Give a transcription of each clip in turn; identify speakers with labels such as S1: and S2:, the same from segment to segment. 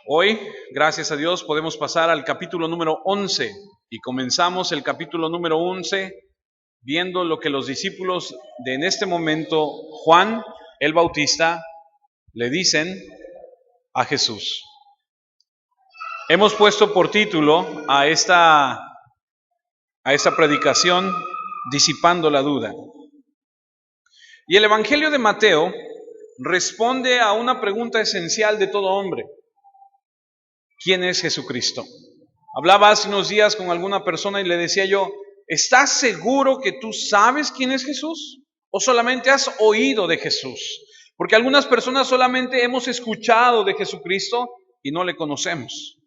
S1: Hoy, gracias a Dios, podemos pasar al capítulo número 11 y comenzamos el capítulo número 11 viendo lo que los discípulos de en este momento, Juan el Bautista, le dicen a Jesús. Hemos puesto por título a esta predicación, Disipando la Duda. Y el Evangelio de Mateo responde a una pregunta esencial de todo hombre. ¿Quién es Jesucristo? Hablaba hace unos días con alguna persona y le decía yo, ¿estás seguro que tú sabes quién es Jesús? ¿O solamente has oído de Jesús? Porque algunas personas solamente hemos escuchado de Jesucristo y no le conocemos.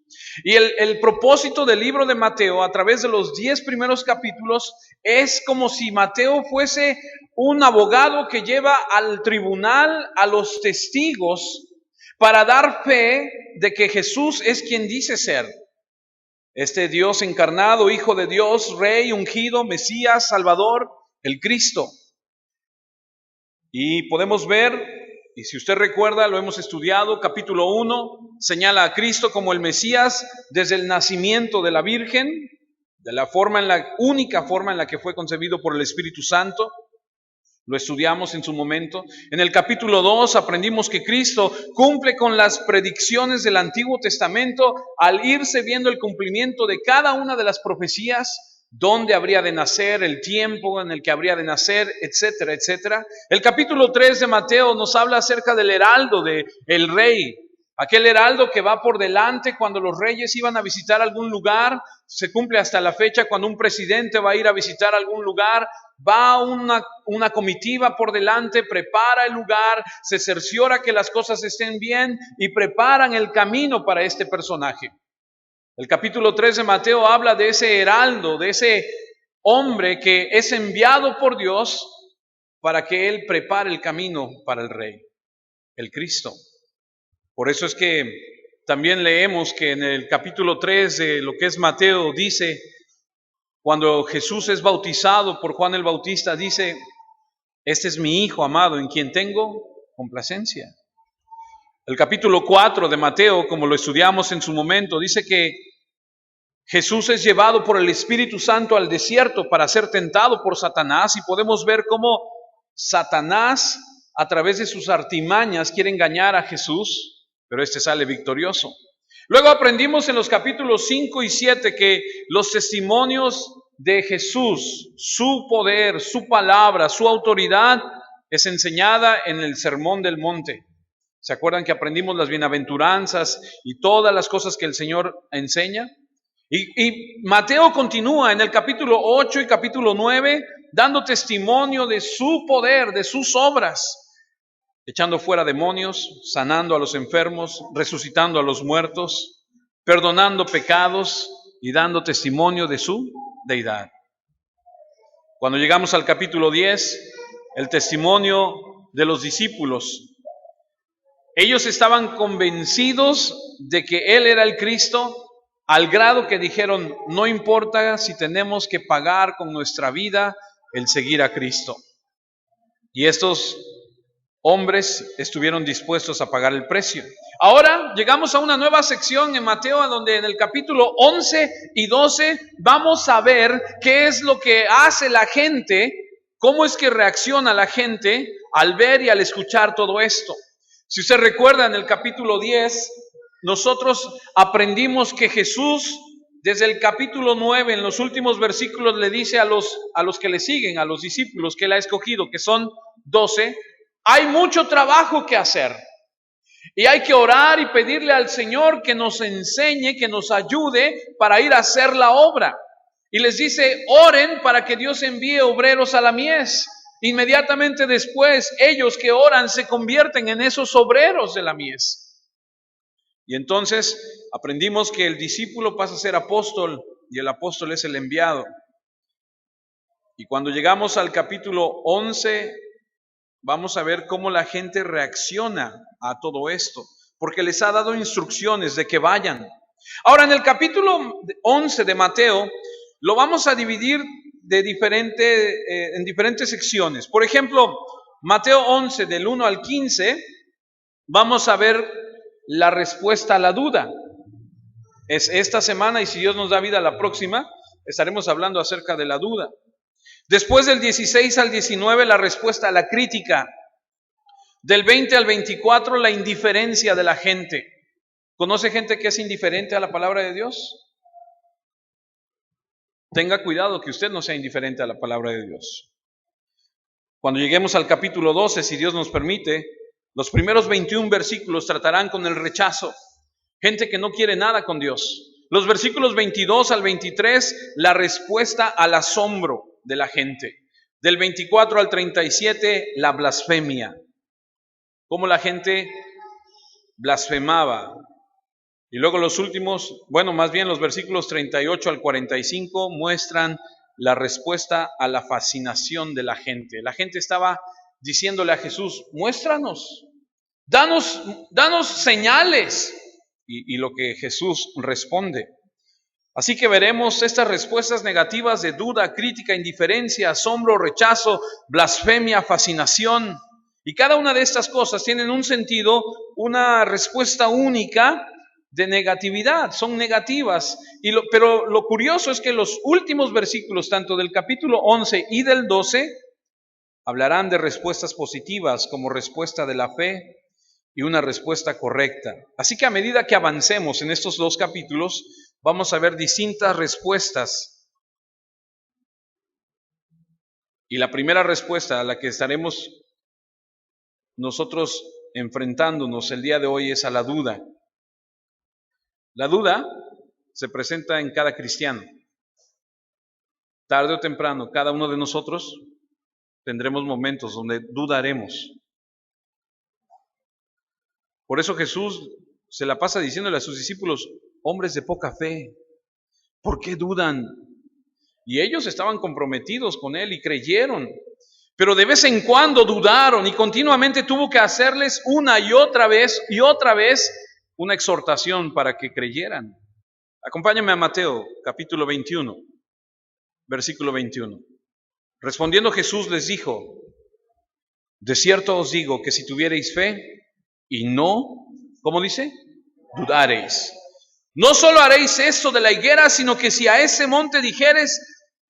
S1: Y el propósito del libro de Mateo, a través de los 10 primeros capítulos, es como si Mateo fuese un abogado que lleva al tribunal a los testigos para dar fe de que Jesús es quien dice ser. Este Dios encarnado, Hijo de Dios, Rey, ungido, Mesías, Salvador, el Cristo. Y podemos ver, y si usted recuerda, lo hemos estudiado, capítulo 1, señala a Cristo como el Mesías desde el nacimiento de la Virgen, de la única forma en la que fue concebido por el Espíritu Santo. Lo estudiamos en su momento. En el capítulo 2 aprendimos que Cristo cumple con las predicciones del Antiguo Testamento al irse viendo el cumplimiento de cada una de las profecías, dónde habría de nacer, el tiempo en el que habría de nacer, etcétera, etcétera. El capítulo 3 de Mateo nos habla acerca del heraldo del rey. Aquel heraldo que va por delante cuando los reyes iban a visitar algún lugar, se cumple hasta la fecha cuando un presidente va a ir a visitar algún lugar, va una comitiva por delante, prepara el lugar, se cerciora que las cosas estén bien y preparan el camino para este personaje. El capítulo 3 de Mateo habla de ese heraldo, de ese hombre que es enviado por Dios para que él prepare el camino para el rey, el Cristo. Por eso es que también leemos que en el capítulo 3 de lo que es Mateo dice, cuando Jesús es bautizado por Juan el Bautista, dice, este es mi Hijo amado en quien tengo complacencia. El capítulo 4 de Mateo, como lo estudiamos en su momento, dice que Jesús es llevado por el Espíritu Santo al desierto para ser tentado por Satanás y podemos ver cómo Satanás, a través de sus artimañas, quiere engañar a Jesús, pero este sale victorioso. Luego aprendimos en los capítulos 5 y 7 que los testimonios de Jesús, su poder, su palabra, su autoridad, es enseñada en el Sermón del Monte. ¿Se acuerdan que aprendimos las bienaventuranzas y todas las cosas que el Señor enseña? Y Mateo continúa en el capítulo 8 y capítulo 9 dando testimonio de su poder, de sus obras, echando fuera demonios, sanando a los enfermos, resucitando a los muertos, perdonando pecados y dando testimonio de su deidad. Cuando llegamos al capítulo 10, el testimonio de los discípulos. Ellos estaban convencidos de que Él era el Cristo, al grado que dijeron, no importa si tenemos que pagar con nuestra vida el seguir a Cristo. Y estos hombres estuvieron dispuestos a pagar el precio. Ahora llegamos a una nueva sección en Mateo, donde en el capítulo 11 y 12 vamos a ver qué es lo que hace la gente, cómo es que reacciona la gente al ver y al escuchar todo esto. Si usted recuerda, en el capítulo 10, nosotros aprendimos que Jesús, desde el capítulo 9, en los últimos versículos, le dice a los que le siguen, a los discípulos que Él ha escogido, que son 12, hay mucho trabajo que hacer. Y hay que orar y pedirle al Señor que nos enseñe, que nos ayude para ir a hacer la obra. Y les dice, oren para que Dios envíe obreros a la mies. Inmediatamente después, ellos que oran se convierten en esos obreros de la mies. Y entonces aprendimos que el discípulo pasa a ser apóstol y el apóstol es el enviado. Y cuando llegamos al capítulo 11, vamos a ver cómo la gente reacciona a todo esto, porque les ha dado instrucciones de que vayan. Ahora, en el capítulo 11 de Mateo, lo vamos a dividir en diferentes secciones. Por ejemplo, Mateo 11, del 1 al 15, vamos a ver la respuesta a la duda. Es esta semana, y si Dios nos da vida la próxima, estaremos hablando acerca de la duda. Después del 16 al 19, la respuesta a la crítica. Del 20 al 24, la indiferencia de la gente. ¿Conoce gente que es indiferente a la palabra de Dios? Tenga cuidado que usted no sea indiferente a la palabra de Dios. Cuando lleguemos al capítulo 12, si Dios nos permite, los primeros 21 versículos tratarán con el rechazo. Gente que no quiere nada con Dios. Los versículos 22 al 23, la respuesta al asombro de la gente. Del 24 al 37, la blasfemia. Cómo la gente blasfemaba. Y luego los últimos, más bien los versículos 38 al 45 muestran la respuesta a la fascinación de la gente. La gente estaba diciéndole a Jesús, muéstranos, danos señales. Y lo que Jesús responde. Así que veremos estas respuestas negativas de duda, crítica, indiferencia, asombro, rechazo, blasfemia, fascinación. Y cada una de estas cosas tienen un sentido, una respuesta única de negatividad, son negativas. Pero lo curioso es que los últimos versículos, tanto del capítulo 11 y del 12, hablarán de respuestas positivas como respuesta de la fe y una respuesta correcta. Así que a medida que avancemos en estos dos capítulos, vamos a ver distintas respuestas. Y la primera respuesta a la que estaremos nosotros enfrentándonos el día de hoy es a la duda. La duda se presenta en cada cristiano. Tarde o temprano, cada uno de nosotros tendremos momentos donde dudaremos. Por eso Jesús se la pasa diciéndole a sus discípulos, hombres de poca fe, ¿por qué dudan? Y ellos estaban comprometidos con Él y creyeron, pero de vez en cuando dudaron y continuamente tuvo que hacerles una y otra vez una exhortación para que creyeran. Acompáñame a Mateo, capítulo 21, versículo 21. Respondiendo Jesús les dijo, de cierto os digo que si tuviereis fe y no, ¿cómo dice? Dudareis. No solo haréis esto de la higuera, sino que si a ese monte dijeres,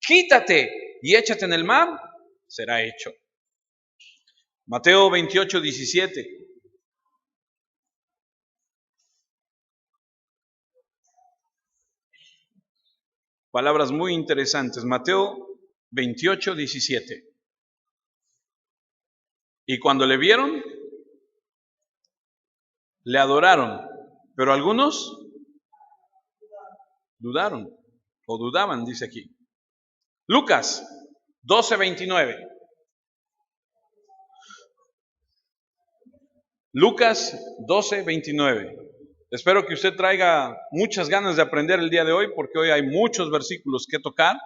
S1: quítate y échate en el mar, será hecho. Mateo 28, 17. Palabras muy interesantes. Mateo 28, 17. Y cuando le vieron, le adoraron, pero algunos dudaron o dudaban, dice aquí. Lucas 12, 29. Lucas 12, 29. Espero que usted traiga muchas ganas de aprender el día de hoy, porque hoy hay muchos versículos que tocar.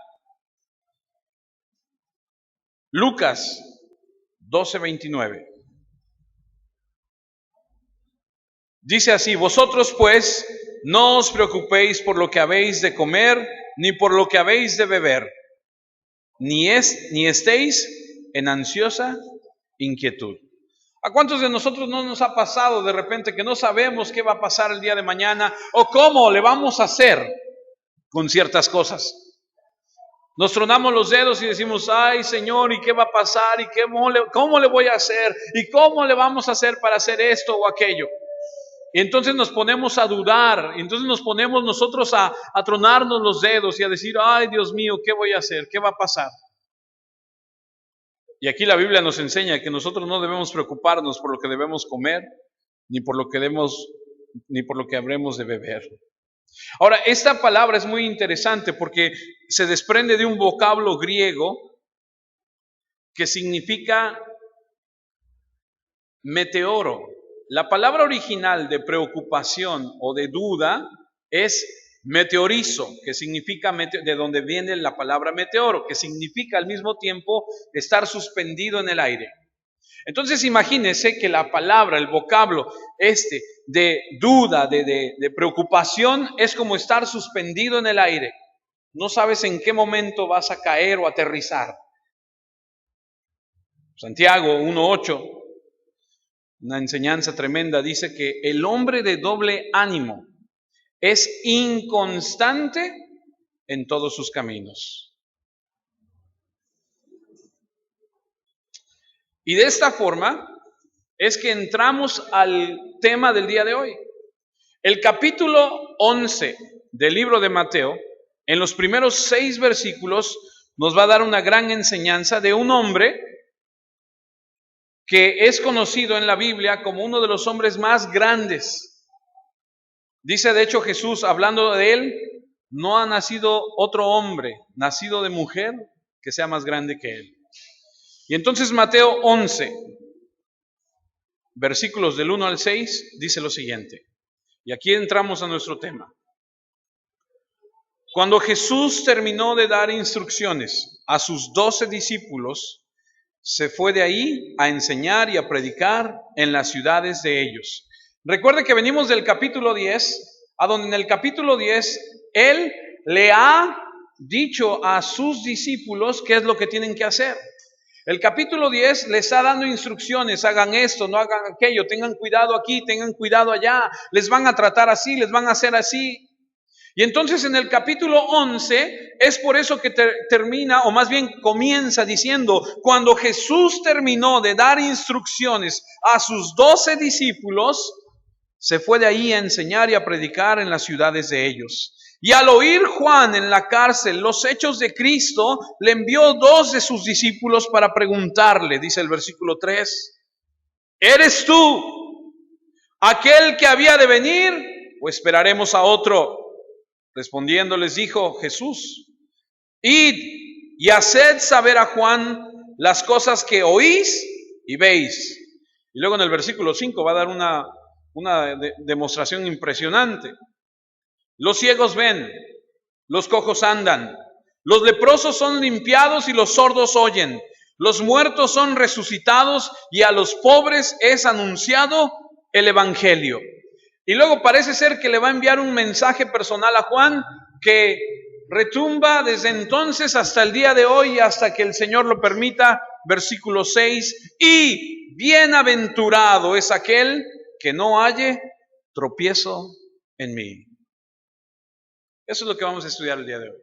S1: Lucas 12, 29. Dice así, vosotros pues no os preocupéis por lo que habéis de comer, ni por lo que habéis de beber, ni estéis en ansiosa inquietud. ¿A cuántos de nosotros no nos ha pasado de repente que no sabemos qué va a pasar el día de mañana o cómo le vamos a hacer con ciertas cosas? Nos tronamos los dedos y decimos, ay Señor, ¿y qué va a pasar? ¿Y cómo le voy a hacer? ¿Y cómo le vamos a hacer para hacer esto o aquello? Y entonces nos ponemos a dudar, y entonces nos ponemos nosotros a tronarnos los dedos y a decir, ay Dios mío, ¿qué voy a hacer? ¿Qué va a pasar? Y aquí la Biblia nos enseña que nosotros no debemos preocuparnos por lo que debemos comer, ni por lo que habremos de beber. Ahora, esta palabra es muy interesante porque se desprende de un vocablo griego que significa meteoro. La palabra original de preocupación o de duda es meteorizo, que significa, de donde viene la palabra meteoro, que significa al mismo tiempo estar suspendido en el aire. Entonces imagínense que la palabra, el vocablo de duda, de preocupación, es como estar suspendido en el aire. No sabes en qué momento vas a caer o aterrizar. Santiago 1:8. una enseñanza tremenda, dice que el hombre de doble ánimo es inconstante en todos sus caminos. Y de esta forma es que entramos al tema del día de hoy. El capítulo 11 del libro de Mateo, en los primeros 6 versículos, nos va a dar una gran enseñanza de un hombre que es conocido en la Biblia como uno de los hombres más grandes. Dice de hecho Jesús, hablando de él, no ha nacido otro hombre, nacido de mujer, que sea más grande que él. Y entonces Mateo 11, versículos del 1 al 6, dice lo siguiente. Y aquí entramos a nuestro tema. Cuando Jesús terminó de dar instrucciones a sus 12 discípulos, se fue de ahí a enseñar y a predicar en las ciudades de ellos. Recuerde que venimos del capítulo 10, a donde en el capítulo 10, Él le ha dicho a sus discípulos qué es lo que tienen que hacer. El capítulo 10 les está dando instrucciones, hagan esto, no hagan aquello, tengan cuidado aquí, tengan cuidado allá, les van a tratar así, les van a hacer así. Y entonces en el capítulo 11 es por eso que termina, o más bien comienza diciendo, cuando Jesús terminó de dar instrucciones a sus 12 discípulos, se fue de ahí a enseñar y a predicar en las ciudades de ellos. Y al oír Juan en la cárcel los hechos de Cristo, le envió 2 de sus discípulos para preguntarle, dice el versículo 3, ¿eres tú aquel que había de venir o esperaremos a otro? Respondiendo les dijo Jesús, id y haced saber a Juan las cosas que oís y veis. Y luego en el versículo 5 va a dar una demostración impresionante. Los ciegos ven, los cojos andan, los leprosos son limpiados y los sordos oyen, los muertos son resucitados y a los pobres es anunciado el evangelio. Y luego parece ser que le va a enviar un mensaje personal a Juan que retumba desde entonces hasta el día de hoy, hasta que el Señor lo permita. Versículo 6, y bienaventurado es aquel que no halle tropiezo en mí. Eso es lo que vamos a estudiar el día de hoy.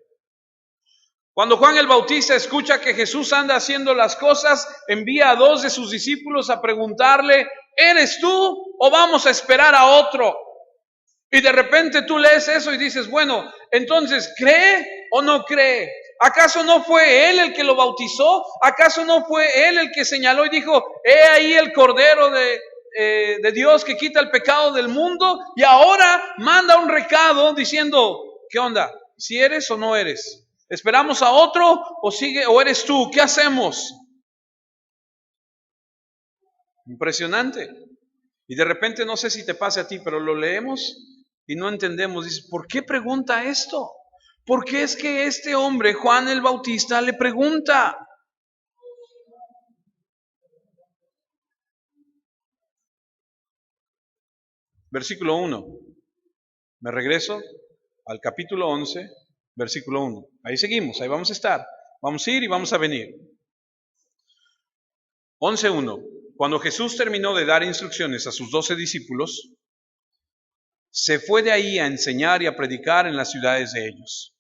S1: Cuando Juan el Bautista escucha que Jesús anda haciendo las cosas, envía a 2 de sus discípulos a preguntarle, ¿eres tú o vamos a esperar a otro? Y de repente tú lees eso y dices, bueno, entonces, ¿cree o no cree? ¿Acaso no fue Él el que lo bautizó? ¿Acaso no fue Él el que señaló y dijo, he ahí el Cordero de Dios que quita el pecado del mundo? Y ahora manda un recado diciendo, ¿qué onda? ¿Si eres o no eres? ¿Esperamos a otro o eres tú? ¿Qué hacemos? Impresionante. Y de repente, no sé si te pase a ti, pero lo leemos y no entendemos. Dices, ¿por qué pregunta esto? ¿Por qué es que este hombre, Juan el Bautista, le pregunta? Versículo 1. Me regreso al capítulo 11, versículo 1. Ahí seguimos, ahí vamos a estar. Vamos a ir y vamos a venir. 11:1. Cuando Jesús terminó de dar instrucciones a sus 12 discípulos, se fue de ahí a enseñar y a predicar en las ciudades de ellos.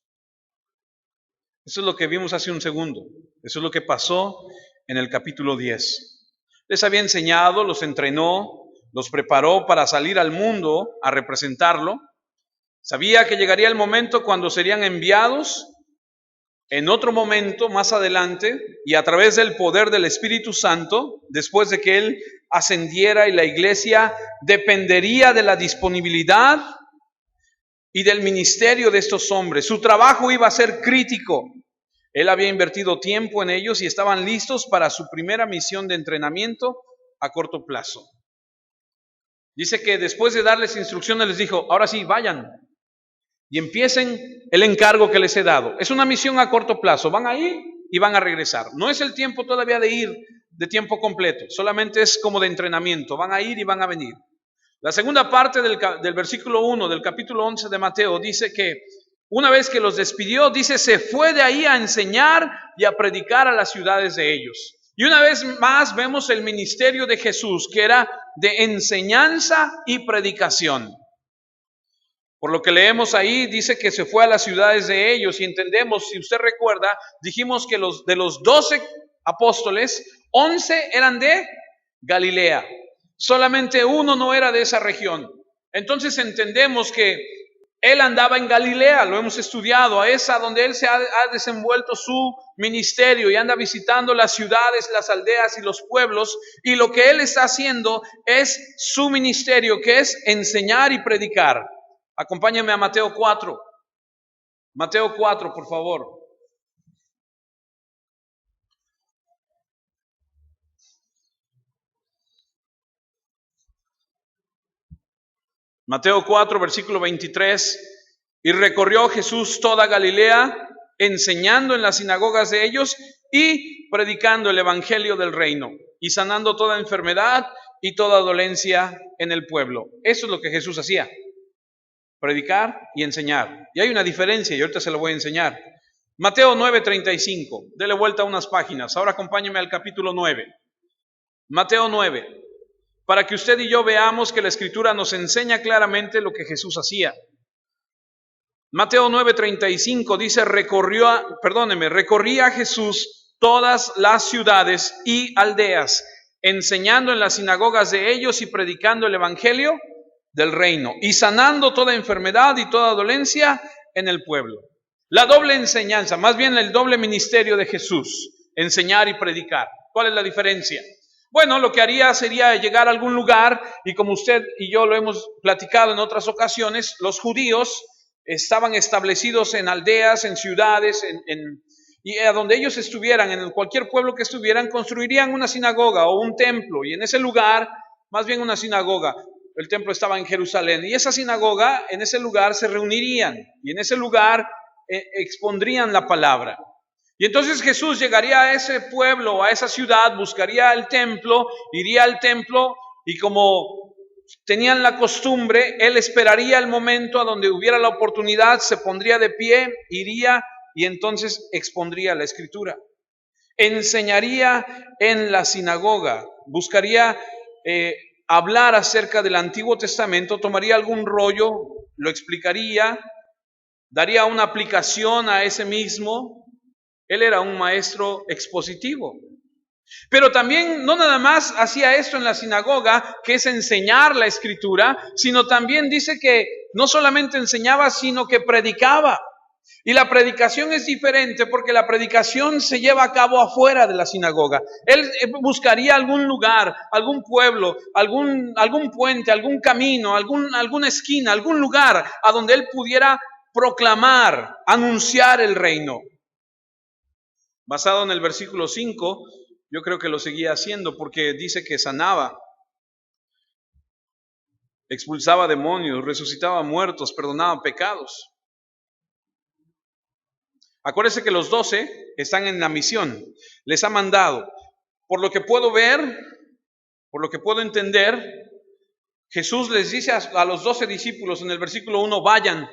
S1: Eso es lo que vimos hace un segundo. Eso es lo que pasó en el capítulo 10. Les había enseñado, los entrenó, los preparó para salir al mundo a representarlo. Sabía que llegaría el momento cuando serían enviados en otro momento, más adelante, y a través del poder del Espíritu Santo, después de que Él ascendiera y la iglesia dependería de la disponibilidad y del ministerio de estos hombres. Su trabajo iba a ser crítico. Él había invertido tiempo en ellos y estaban listos para su primera misión de entrenamiento a corto plazo. Dice que después de darles instrucciones les dijo, ahora sí, vayan y empiecen el encargo que les he dado. Es una misión a corto plazo, van a ir y van a regresar. No es el tiempo todavía de ir de tiempo completo, solamente es como de entrenamiento, van a ir y van a venir. La segunda parte del versículo 1 del capítulo 11 de Mateo dice que una vez que los despidió, dice, se fue de ahí a enseñar y a predicar a las ciudades de ellos. Y una vez más vemos el ministerio de Jesús, que era de enseñanza y predicación. Por lo que leemos ahí, dice que se fue a las ciudades de ellos y entendemos, si usted recuerda, dijimos que de los 12 apóstoles, 11 eran de Galilea. Solamente uno no era de esa región. Entonces entendemos que él andaba en Galilea, lo hemos estudiado, a esa donde él se ha desenvuelto su ministerio y anda visitando las ciudades, las aldeas y los pueblos, y lo que él está haciendo es su ministerio, que es enseñar y predicar. Acompáñenme a Mateo 4. Mateo 4, por favor. Mateo 4, versículo 23. Y recorrió Jesús toda Galilea, enseñando en las sinagogas de ellos y predicando el evangelio del reino y sanando toda enfermedad y toda dolencia en el pueblo. Eso es lo que Jesús hacía. Predicar y enseñar. Y hay una diferencia y ahorita se lo voy a enseñar. Mateo 9:35. Dele vuelta unas páginas. Ahora acompáñeme al capítulo 9. Mateo 9. Para que usted y yo veamos que la Escritura nos enseña claramente lo que Jesús hacía. Mateo 9:35 dice, recorría Jesús todas las ciudades y aldeas, enseñando en las sinagogas de ellos y predicando el evangelio del reino y sanando toda enfermedad y toda dolencia en el pueblo. La doble enseñanza, más bien el doble ministerio de Jesús, enseñar y predicar. ¿Cuál es la diferencia? Bueno, lo que haría sería llegar a algún lugar y como usted y yo lo hemos platicado en otras ocasiones, los judíos estaban establecidos en aldeas, en ciudades, y a donde ellos estuvieran, en cualquier pueblo que estuvieran, construirían una sinagoga o un templo y en ese lugar, más bien una sinagoga, el templo estaba en Jerusalén y esa sinagoga, en ese lugar se reunirían y en ese lugar expondrían la palabra. Y entonces Jesús llegaría a ese pueblo, a esa ciudad, buscaría el templo, iría al templo y como tenían la costumbre, él esperaría el momento a donde hubiera la oportunidad, se pondría de pie, iría y entonces expondría la escritura. Enseñaría en la sinagoga, buscaría hablar acerca del Antiguo Testamento, tomaría algún rollo, lo explicaría, daría una aplicación a ese mismo. Él era un maestro expositivo. Pero también no nada más hacía esto en la sinagoga, que es enseñar la escritura, sino también dice que no solamente enseñaba, sino que predicaba. Y la predicación es diferente porque la predicación se lleva a cabo afuera de la sinagoga. Él buscaría algún lugar, algún pueblo, algún puente, algún camino, alguna esquina, algún lugar a donde él pudiera proclamar, anunciar el reino. Basado en el versículo 5, yo creo que lo seguía haciendo porque dice que sanaba, expulsaba demonios, resucitaba muertos, perdonaba pecados. Acuérdense que los 12 están en la misión, les ha mandado. Por lo que puedo ver, por lo que puedo entender, Jesús les dice a los 12 discípulos en el versículo 1, vayan.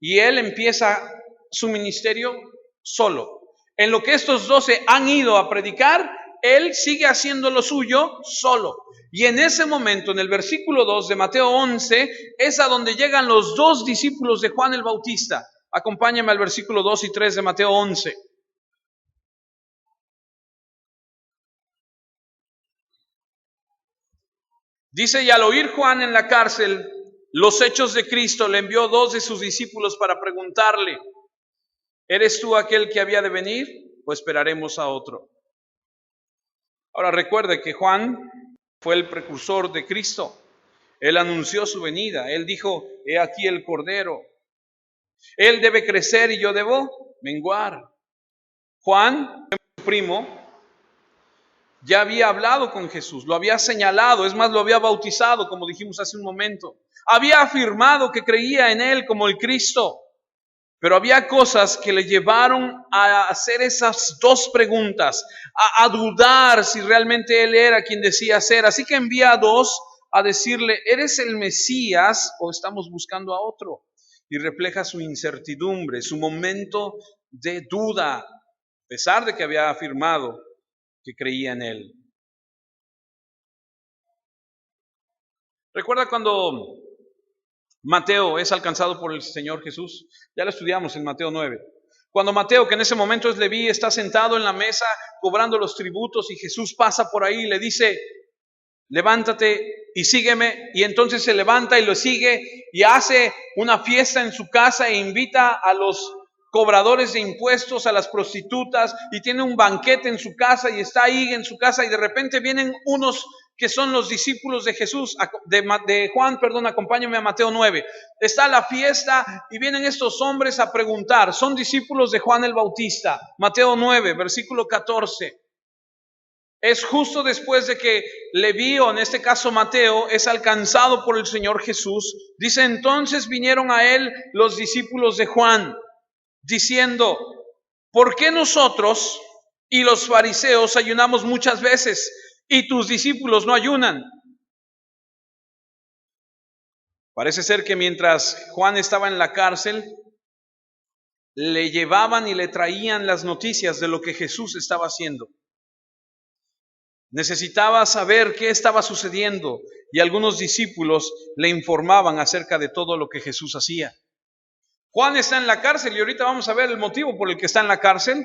S1: Y él empieza su ministerio solo. En lo que estos 12 han ido a predicar, él sigue haciendo lo suyo solo. Y en ese momento, en el versículo 2 de Mateo 11, es a donde llegan los 2 discípulos de Juan el Bautista. Acompáñame al versículo 2 y 3 de Mateo 11. Dice, y al oír Juan en la cárcel los hechos de Cristo, le envió 2 de sus discípulos para preguntarle, ¿eres tú aquel que había de venir o esperaremos a otro? Ahora recuerde que Juan fue el precursor de Cristo. Él anunció su venida. Él dijo, he aquí el Cordero. Él debe crecer y yo debo menguar. Juan, su primo, ya había hablado con Jesús, lo había señalado, es más, lo había bautizado, como dijimos hace un momento. Había afirmado que creía en él como el Cristo. Pero había cosas que le llevaron a hacer esas 2 preguntas, a dudar si realmente él era quien decía ser. Así que envía a 2 a decirle, ¿eres el Mesías o estamos buscando a otro? Y refleja su incertidumbre, su momento de duda, a pesar de que había afirmado que creía en él. ¿Recuerda cuando Mateo es alcanzado por el Señor Jesús? Ya lo estudiamos en Mateo 9. Cuando Mateo, que en ese momento es Leví, está sentado en la mesa cobrando los tributos y Jesús pasa por ahí y le dice: levántate y sígueme. Y entonces se levanta y lo sigue y hace una fiesta en su casa e invita a los cobradores de impuestos, a las prostitutas, y tiene un banquete en su casa y está ahí en su casa, y de repente vienen unos que son los discípulos de Jesús, de Juan, perdón, acompáñame a Mateo 9. Está la fiesta y vienen estos hombres a preguntar, son discípulos de Juan el Bautista. Mateo 9, versículo 14. Es justo después de que Leví, o en este caso Mateo, es alcanzado por el Señor Jesús. Dice: entonces vinieron a él los discípulos de Juan, diciendo: ¿por qué nosotros y los fariseos ayunamos muchas veces y tus discípulos no ayunan? Parece ser que mientras Juan estaba en la cárcel, le llevaban y le traían las noticias de lo que Jesús estaba haciendo. Necesitaba saber qué estaba sucediendo y algunos discípulos le informaban acerca de todo lo que Jesús hacía. Juan está en la cárcel y ahorita vamos a ver el motivo por el que está en la cárcel,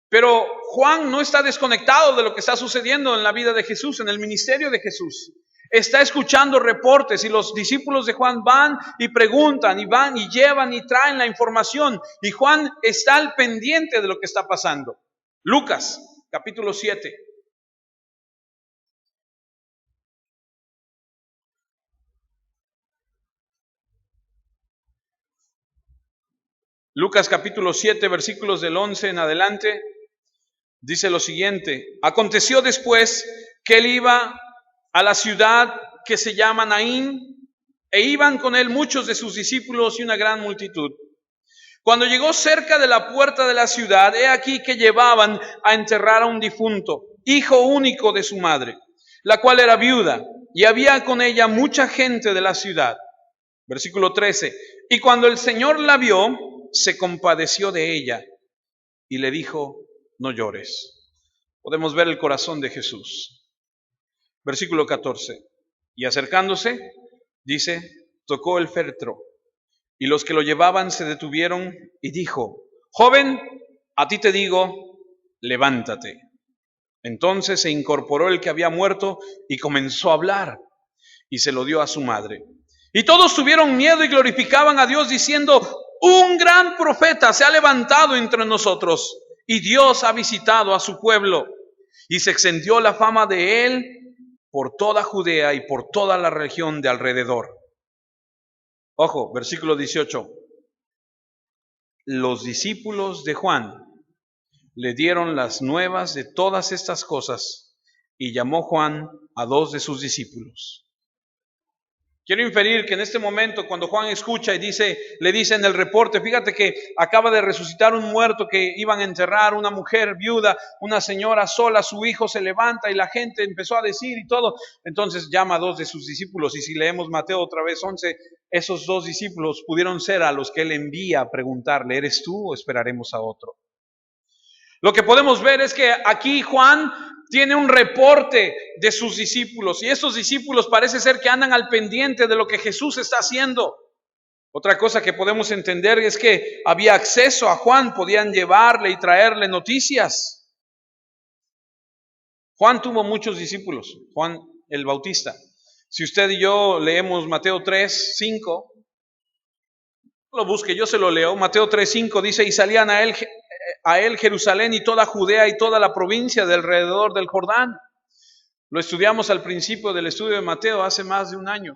S1: pero Juan no está desconectado de lo que está sucediendo en la vida de Jesús, en el ministerio de Jesús. Está escuchando reportes y los discípulos de Juan van y preguntan y van y llevan y traen la información, y Juan está al pendiente de lo que está pasando. Lucas, capítulo 7. Lucas capítulo 7, versículos del 11 en adelante, dice lo siguiente: aconteció después que él iba a la ciudad que se llama Naín, e iban con él muchos de sus discípulos y una gran multitud. Cuando llegó cerca de la puerta de la ciudad, he aquí que llevaban a enterrar a un difunto, hijo único de su madre, la cual era viuda, y había con ella mucha gente de la ciudad. Versículo 13: y cuando el Señor la vio, se compadeció de ella y le dijo: no llores. Podemos ver el corazón de Jesús. Versículo 14: y acercándose, dice, tocó el féretro, y los que lo llevaban se detuvieron, y dijo: joven, a ti te digo, levántate. Entonces se incorporó el que había muerto y comenzó a hablar, y se lo dio a su madre. Y todos tuvieron miedo y glorificaban a Dios diciendo: un gran profeta se ha levantado entre nosotros y Dios ha visitado a su pueblo. Y se extendió la fama de él por toda Judea y por toda la región de alrededor. Ojo, versículo 18. Los discípulos de Juan le dieron las nuevas de todas estas cosas, y llamó Juan a 2 de sus discípulos. Quiero inferir que en este momento, cuando Juan escucha y le dice en el reporte: fíjate que acaba de resucitar un muerto que iban a enterrar, una mujer viuda, una señora sola, su hijo se levanta, y la gente empezó a decir y todo. Entonces llama a 2 de sus discípulos, y si leemos Mateo otra vez 11, esos 2 discípulos pudieron ser a los que él envía a preguntarle: ¿eres tú o esperaremos a otro? Lo que podemos ver es que aquí Juan tiene un reporte de sus discípulos, y estos discípulos parece ser que andan al pendiente de lo que Jesús está haciendo. Otra cosa que podemos entender es que había acceso a Juan, podían llevarle y traerle noticias. Juan tuvo muchos discípulos, Juan el Bautista. Si usted y yo leemos Mateo 3, 5, lo busque, yo se lo leo. Mateo 3, 5 dice: y salían a él Jerusalén y toda Judea y toda la provincia de alrededor del Jordán. Lo estudiamos al principio del estudio de Mateo hace más de un año.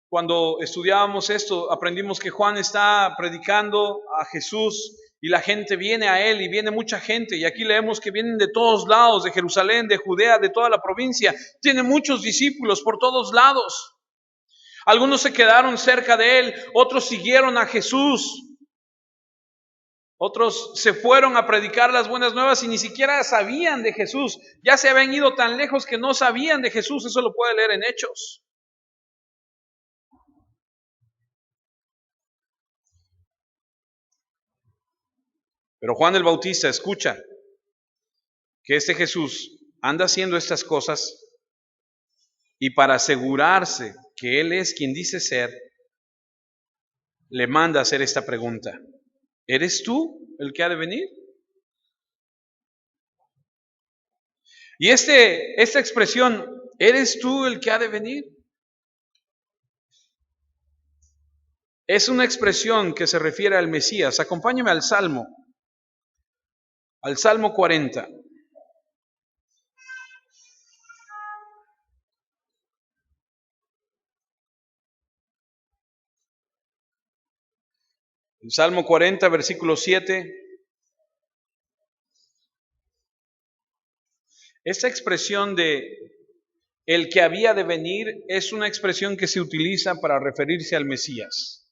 S1: Cuando estudiábamos esto, aprendimos que Juan está predicando a Jesús y la gente viene a él, y viene mucha gente, y aquí leemos que vienen de todos lados, de Jerusalén, de Judea, de toda la provincia. Tiene muchos discípulos por todos lados. Algunos se quedaron cerca de él, otros siguieron a Jesús. Otros se fueron a predicar las buenas nuevas y ni siquiera sabían de Jesús. Ya se habían ido tan lejos que no sabían de Jesús. Eso lo puede leer en Hechos. Pero Juan el Bautista escucha que este Jesús anda haciendo estas cosas, Y para asegurarse que Él es quien dice ser, le manda a hacer esta pregunta: ¿eres tú el que ha de venir? Y esta expresión, ¿eres tú el que ha de venir?, es una expresión que se refiere al Mesías. Acompáñame al Salmo 40. El Salmo 40, versículo 7. Esta expresión de el que había de venir es una expresión que se utiliza para referirse al Mesías.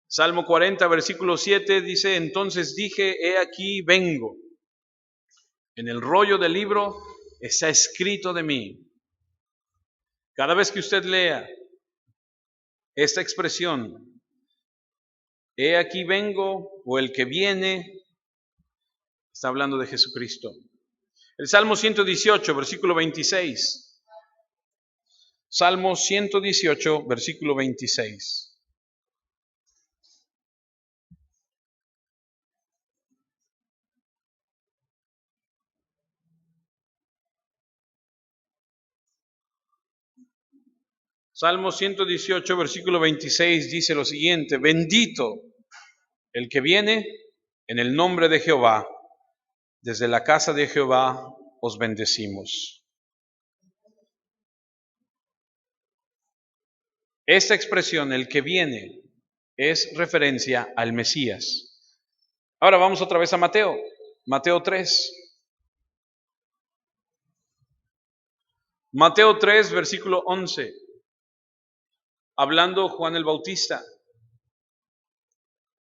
S1: Salmo 40, versículo 7 dice: entonces dije, he aquí vengo. En el rollo del libro está escrito de mí. Cada vez que usted lea esta expresión, he aquí vengo, o el que viene, está hablando de Jesucristo. El Salmo 118, versículo 26. Salmo 118, versículo 26. Salmo 118, versículo 26 dice lo siguiente: bendito el que viene en el nombre de Jehová. Desde la casa de Jehová os bendecimos. Esta expresión, el que viene, es referencia al Mesías. Ahora vamos otra vez a Mateo 3. Mateo 3, versículo 11. Hablando Juan el Bautista,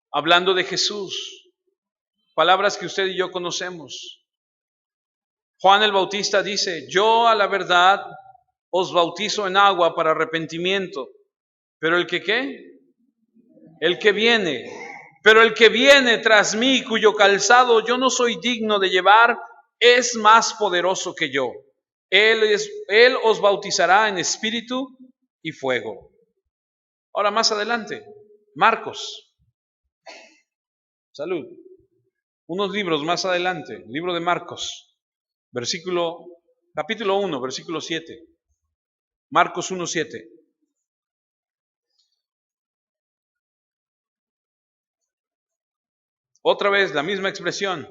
S1: hablando de Jesús, palabras que usted y yo conocemos. Juan el Bautista dice: yo a la verdad os bautizo en agua para arrepentimiento, pero el que ¿qué? El que viene, pero el que viene tras mí, cuyo calzado yo no soy digno de llevar, es más poderoso que yo. Él os bautizará en espíritu y fuego. Ahora más adelante, Marcos. Salud. Unos libros más adelante, libro de Marcos, capítulo 1, versículo 7. Marcos 1, 7. Otra vez la misma expresión.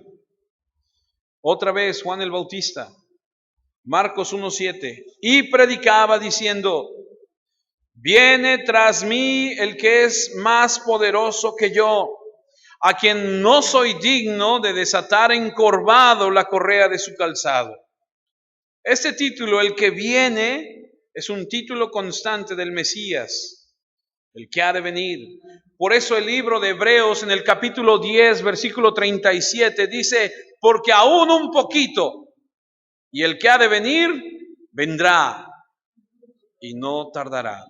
S1: Otra vez Juan el Bautista. Marcos 1, 7. Y predicaba diciendo: viene tras mí el que es más poderoso que yo, a quien no soy digno de desatar encorvado la correa de su calzado. Este título, el que viene, es un título constante del Mesías, el que ha de venir. Por eso el libro de Hebreos en el capítulo 10, versículo 37 dice: porque aún un poquito, y el que ha de venir, vendrá y no tardará.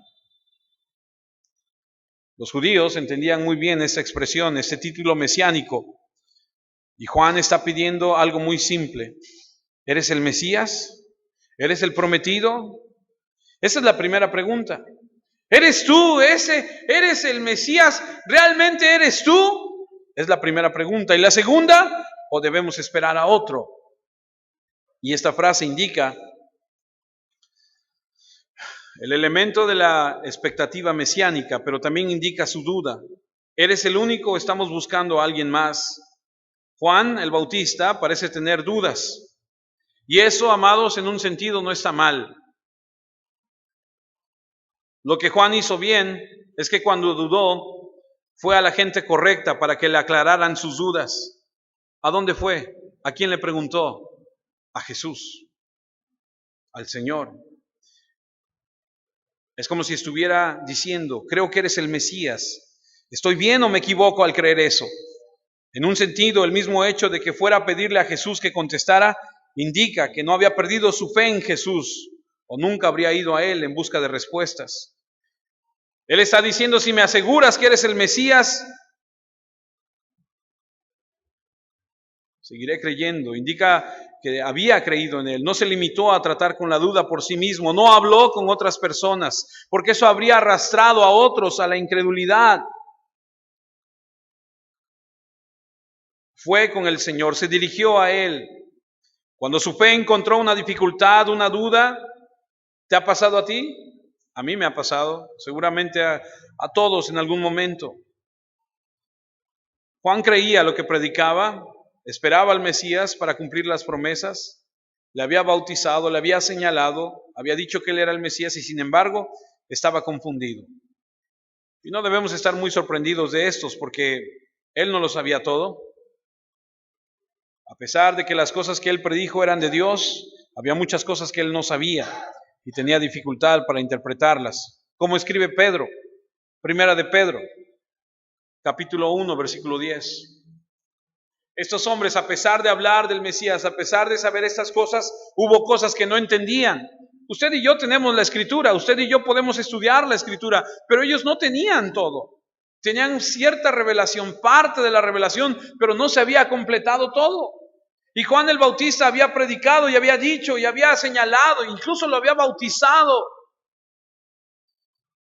S1: Los judíos entendían muy bien esta expresión, este título mesiánico. Y Juan está pidiendo algo muy simple: ¿eres el Mesías? ¿Eres el prometido? Esa es la primera pregunta. ¿Eres tú ese? ¿Eres el Mesías? ¿Realmente eres tú? Es la primera pregunta. Y la segunda, ¿o debemos esperar a otro? Y esta frase indica el elemento de la expectativa mesiánica, pero también indica su duda. ¿Eres el único o estamos buscando a alguien más? Juan el Bautista parece tener dudas. Y eso, amados, en un sentido no está mal. Lo que Juan hizo bien es que cuando dudó, fue a la gente correcta para que le aclararan sus dudas. ¿A dónde fue? ¿A quién le preguntó? A Jesús, al Señor. Es como si estuviera diciendo: creo que eres el Mesías. ¿Estoy bien o me equivoco al creer eso? En un sentido, el mismo hecho de que fuera a pedirle a Jesús que contestara indica que no había perdido su fe en Jesús, o nunca habría ido a Él en busca de respuestas. Él está diciendo: si me aseguras que eres el Mesías, seguiré creyendo. Indica que había creído en él. No se limitó a tratar con la duda por sí mismo. No habló con otras personas, porque eso habría arrastrado a otros a la incredulidad. Fue con el Señor, se dirigió a Él. Cuando su fe encontró una dificultad, una duda, ¿te ha pasado a ti? A mí me ha pasado, seguramente a todos en algún momento. Juan creía lo que predicaba, esperaba al Mesías para cumplir las promesas, le había bautizado, le había señalado, había dicho que él era el Mesías y sin embargo estaba confundido. Y no debemos estar muy sorprendidos de estos porque él no lo sabía todo. A pesar de que las cosas que él predijo eran de Dios, había muchas cosas que él no sabía y tenía dificultad para interpretarlas. ¿Cómo escribe Pedro? Primera de Pedro, capítulo 1, versículo 10. Estos hombres, a pesar de hablar del Mesías, a pesar de saber estas cosas, hubo cosas que no entendían. Usted y yo tenemos la Escritura, usted y yo podemos estudiar la Escritura, pero ellos no tenían todo. Tenían cierta revelación, parte de la revelación, pero no se había completado todo. Y Juan el Bautista había predicado y había dicho y había señalado, incluso lo había bautizado.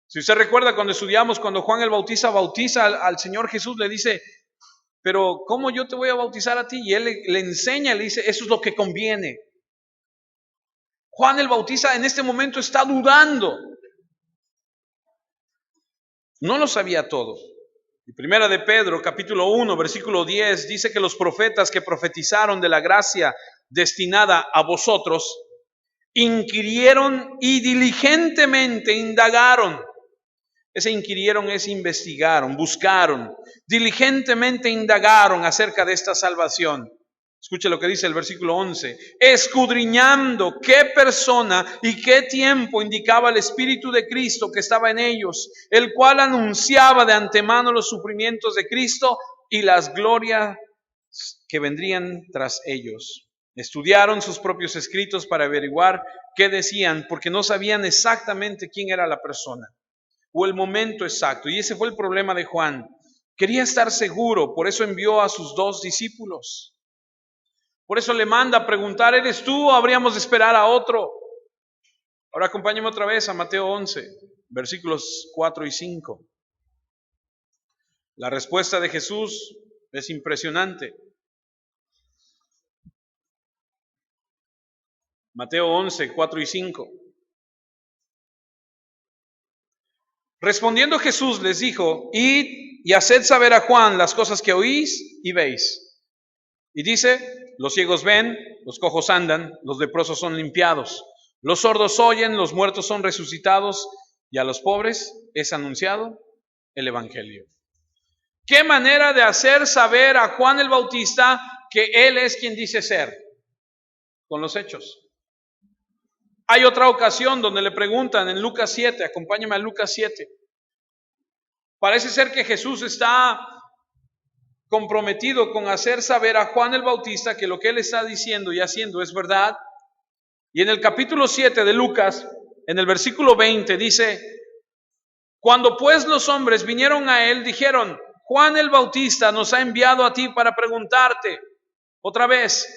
S1: Si usted recuerda cuando estudiamos, cuando Juan el Bautista bautiza al Señor Jesús, le dice, pero ¿cómo yo te voy a bautizar a ti? Y él le enseña, le dice, eso es lo que conviene. Juan el Bautista en este momento está dudando. No lo sabía todo. Y Primera de Pedro, capítulo 1, versículo 10, dice que los profetas que profetizaron de la gracia destinada a vosotros, inquirieron y diligentemente indagaron. Ese inquirieron es investigaron, buscaron, diligentemente indagaron acerca de esta salvación. Escuche lo que dice el versículo 11. Escudriñando qué persona y qué tiempo indicaba el Espíritu de Cristo que estaba en ellos, el cual anunciaba de antemano los sufrimientos de Cristo y las glorias que vendrían tras ellos. Estudiaron sus propios escritos para averiguar qué decían, porque no sabían exactamente quién era la persona o el momento exacto. Y ese fue el problema de Juan. Quería estar seguro, por eso envió a sus 2 discípulos. Por eso le manda a preguntar, ¿eres tú o habríamos de esperar a otro? Ahora acompáñame otra vez a Mateo 11, versículos 4 y 5. La respuesta de Jesús es impresionante. Mateo 11, 4 y 5. Respondiendo Jesús les dijo, id y haced saber a Juan las cosas que oís y veis. Y dice, los ciegos ven, los cojos andan, los leprosos son limpiados, los sordos oyen, los muertos son resucitados y a los pobres es anunciado el Evangelio. ¿Qué manera de hacer saber a Juan el Bautista que él es quien dice ser? Con los hechos. Hay otra ocasión donde le preguntan en Lucas 7, acompáñame a Lucas 7. Parece ser que Jesús está comprometido con hacer saber a Juan el Bautista que lo que él está diciendo y haciendo es verdad. Y en el capítulo 7 de Lucas, en el versículo 20 dice, cuando pues los hombres vinieron a él, dijeron, Juan el Bautista nos ha enviado a ti para preguntarte, otra vez,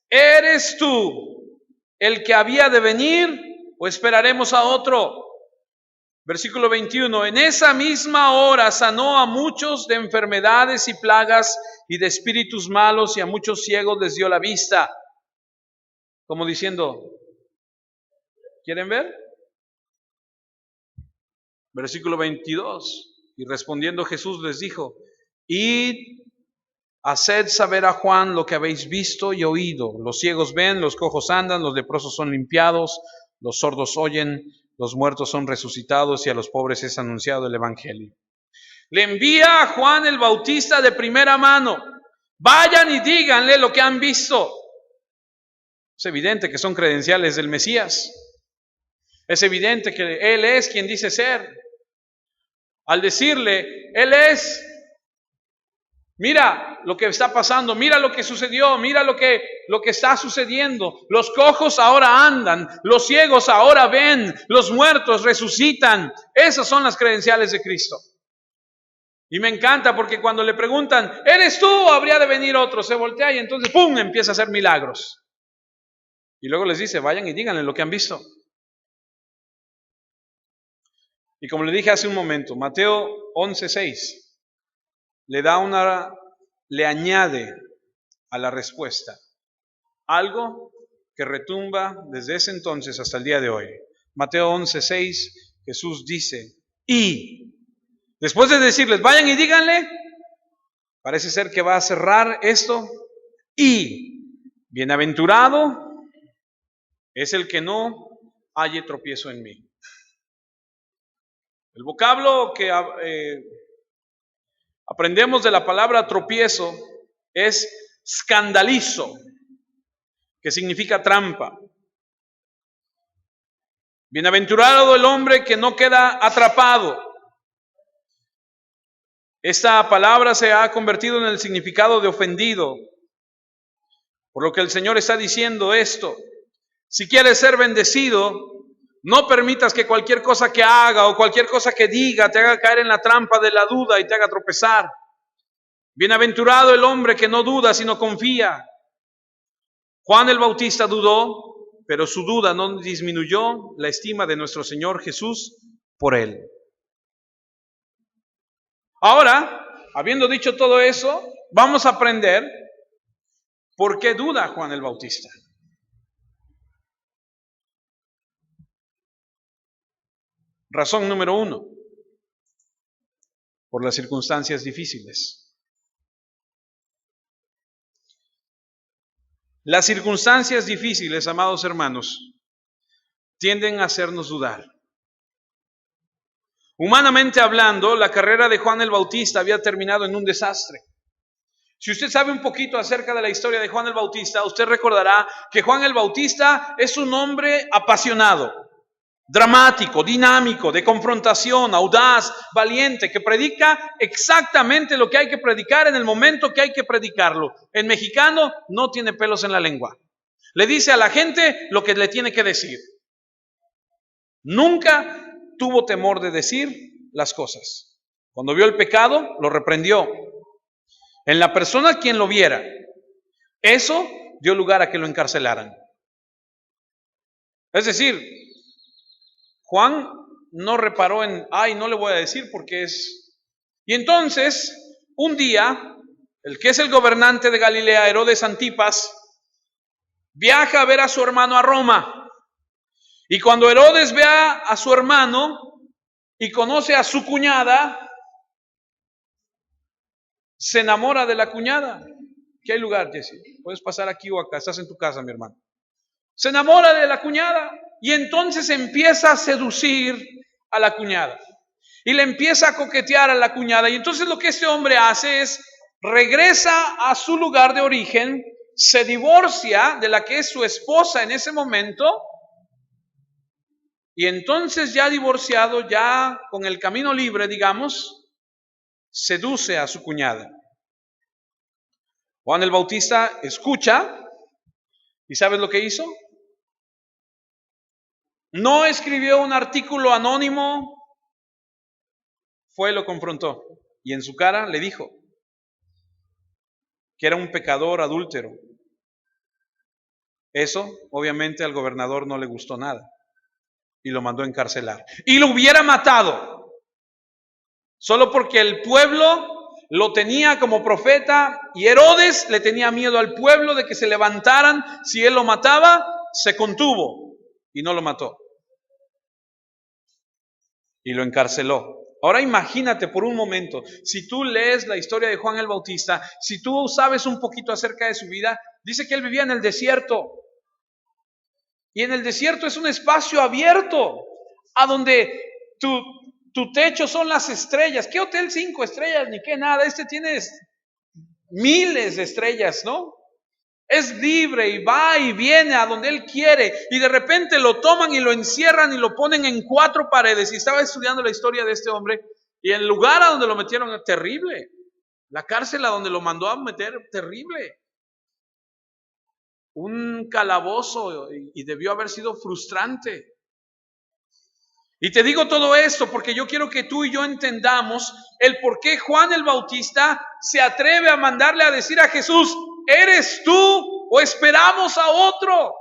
S1: ¿eres tú el que había de venir o esperaremos a otro? Versículo 21, en esa misma hora sanó a muchos de enfermedades y plagas y de espíritus malos y a muchos ciegos les dio la vista. Como diciendo, ¿quieren ver? Versículo 22, y respondiendo Jesús les dijo, id, haced saber a Juan lo que habéis visto y oído. Los ciegos ven, los cojos andan, los leprosos son limpiados, los sordos oyen, los muertos son resucitados y a los pobres es anunciado el Evangelio. Le envía a Juan el Bautista de primera mano. Vayan y díganle lo que han visto. Es evidente que son credenciales del Mesías. Es evidente que Él es quien dice ser. Al decirle, Él es, mira lo que está pasando, mira lo que sucedió, mira lo que está sucediendo. Los cojos ahora andan, los ciegos ahora ven, los muertos resucitan. Esas son las credenciales de Cristo. Y me encanta porque cuando le preguntan, ¿eres tú o habría de venir otro? Se voltea y entonces ¡pum! Empieza a hacer milagros. Y luego les dice, vayan y díganle lo que han visto. Y como le dije hace un momento, Mateo 11:6 le añade a la respuesta algo que retumba desde ese entonces hasta el día de hoy. Mateo 11:6, Jesús dice, y después de decirles, vayan y díganle, parece ser que va a cerrar esto, y bienaventurado es el que no halle tropiezo en mí. El vocablo que aprendemos de la palabra tropiezo es escandalizo, que significa trampa. Bienaventurado el hombre que no queda atrapado. Esta palabra se ha convertido en el significado de ofendido, por lo que el Señor está diciendo esto. Si quieres ser bendecido, no permitas que cualquier cosa que haga o cualquier cosa que diga te haga caer en la trampa de la duda y te haga tropezar. Bienaventurado el hombre que no duda, sino confía. Juan el Bautista dudó, pero su duda no disminuyó la estima de nuestro Señor Jesús por él. Ahora, habiendo dicho todo eso, vamos a aprender por qué duda Juan el Bautista. Razón número 1, por las circunstancias difíciles. Las circunstancias difíciles, amados hermanos, tienden a hacernos dudar. Humanamente hablando, la carrera de Juan el Bautista había terminado en un desastre. Si usted sabe un poquito acerca de la historia de Juan el Bautista, usted recordará que Juan el Bautista es un hombre apasionado, dramático, dinámico, de confrontación, audaz, valiente, que predica exactamente lo que hay que predicar en el momento que hay que predicarlo. En mexicano no tiene pelos en la lengua. Le dice a la gente lo que le tiene que decir. Nunca tuvo temor de decir las cosas. Cuando vio el pecado, lo reprendió. En la persona quien lo viera, eso dio lugar a que lo encarcelaran. Es decir, Juan no reparó en, no le voy a decir porque es... Y entonces, un día, el que es el gobernante de Galilea, Herodes Antipas, viaja a ver a su hermano a Roma. Y cuando Herodes ve a su hermano y conoce a su cuñada, se enamora de la cuñada. ¿Qué hay lugar, Jesse? Puedes pasar aquí o acá, estás en tu casa, mi hermano. Se enamora de la cuñada y entonces empieza a seducir a la cuñada. Y le empieza a coquetear a la cuñada. Y entonces lo que este hombre hace es, regresa a su lugar de origen, se divorcia de la que es su esposa en ese momento. Y entonces ya divorciado, ya con el camino libre, digamos, seduce a su cuñada. Juan el Bautista escucha, ¿y sabes lo que hizo? No escribió un artículo anónimo, fue y lo confrontó. Y en su cara le dijo que era un pecador adúltero. Eso, obviamente, al gobernador no le gustó nada. Y lo mandó a encarcelar. Y lo hubiera matado. Solo porque el pueblo lo tenía como profeta y Herodes le tenía miedo al pueblo de que se levantaran. Si él lo mataba, se contuvo y no lo mató. Y lo encarceló. Ahora imagínate por un momento, si tú lees la historia de Juan el Bautista, si tú sabes un poquito acerca de su vida, dice que él vivía en el desierto. Y en el desierto es un espacio abierto, a donde tu techo son las estrellas. ¿Qué hotel 5 estrellas? Ni qué nada. Este tiene miles de estrellas, ¿no? Es libre y va y viene a donde él quiere. Y de repente lo toman y lo encierran y lo ponen en 4 paredes. Y estaba estudiando la historia de este hombre. Y el lugar a donde lo metieron es terrible. La cárcel a donde lo mandó a meter, terrible. Un calabozo y debió haber sido frustrante. Y te digo todo esto porque yo quiero que tú y yo entendamos el por qué Juan el Bautista se atreve a mandarle a decir a Jesús, ¿eres tú o esperamos a otro?